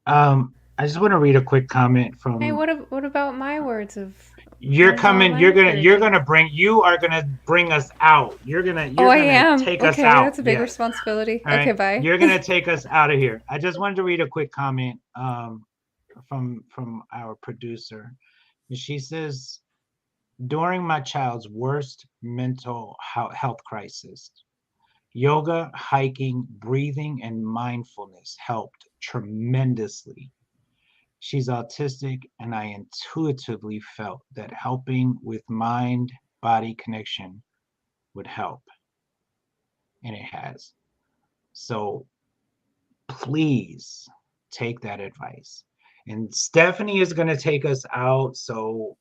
I just want to read a quick comment from. Hey, what about my words of? You're coming. You are gonna bring us out. You're gonna take us out. That's a big responsibility. All right. Okay, bye. You're gonna take us out of here. I just wanted to read a quick comment from our producer. She says, during my child's worst mental health crisis, yoga, hiking, breathing, and mindfulness helped tremendously. She's autistic, and I intuitively felt that helping with mind-body connection would help. And it has. So please take that advice. And Stephanie is going to take us out. So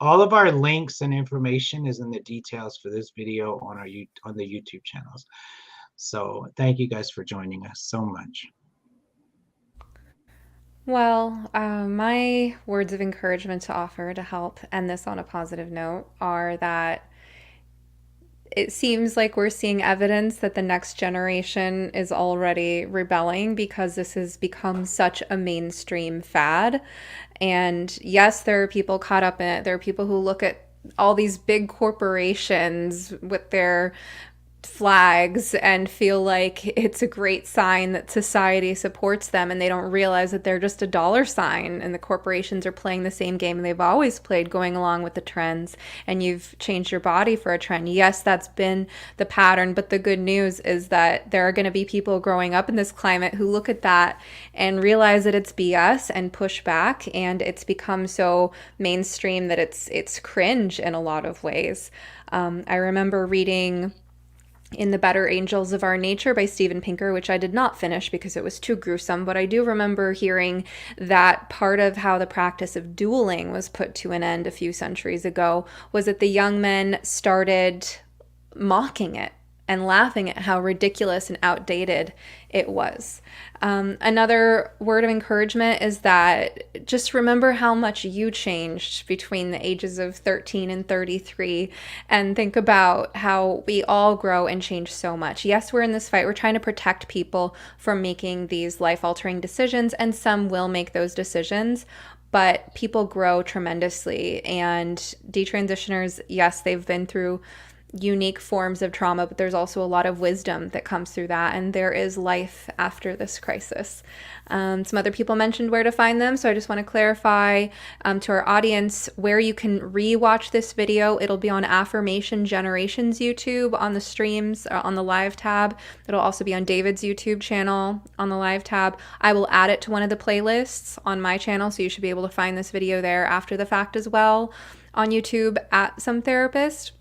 all of our links and information is in the details for this video on the YouTube channels. So thank you guys for joining us so much. Well, my words of encouragement to offer to help end this on a positive note are that it seems like we're seeing evidence that the next generation is already rebelling because this has become such a mainstream fad. And yes, there are people caught up in it. There are people who look at all these big corporations with their flags and feel like it's a great sign that society supports them, and they don't realize that they're just a dollar sign, and the corporations are playing the same game they've always played, going along with the trends, and you've changed your body for a trend. Yes, that's been the pattern, but the good news is that there are going to be people growing up in this climate who look at that and realize that it's BS and push back, and it's become so mainstream that it's cringe in a lot of ways. I remember reading In the Better Angels of Our Nature by Steven Pinker, which I did not finish because it was too gruesome, but I do remember hearing that part of how the practice of dueling was put to an end a few centuries ago was that the young men started mocking it and laughing at how ridiculous and outdated it was. Another word of encouragement is that just remember how much you changed between the ages of 13 and 33, and think about how we all grow and change so much. Yes, we're in this fight. We're trying to protect people from making these life-altering decisions, and some will make those decisions, but people grow tremendously. And detransitioners, yes, they've been through unique forms of trauma, but there's also a lot of wisdom that comes through that, and there is life after this crisis. Some other people mentioned where to find them, so I just want to clarify to our audience where you can re-watch this video. It'll be on Affirmation Generations YouTube on the streams, on the live tab. It'll also be on David's YouTube channel on the live tab. I will add it to one of the playlists on my channel, so you should be able to find this video there after the fact as well on YouTube at Some Therapist.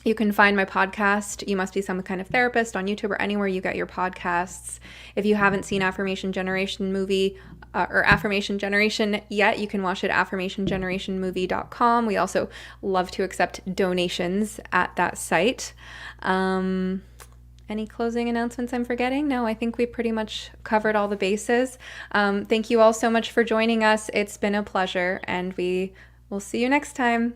You can find my podcast, You Must Be Some Kind of Therapist, on YouTube or anywhere you get your podcasts. If you haven't seen Affirmation Generation movie or Affirmation Generation yet, you can watch it at affirmationgenerationmovie.com. We also love to accept donations at that site. Any closing announcements I'm forgetting? No, I think we pretty much covered all the bases. Thank you all so much for joining us. It's been a pleasure, and we will see you next time.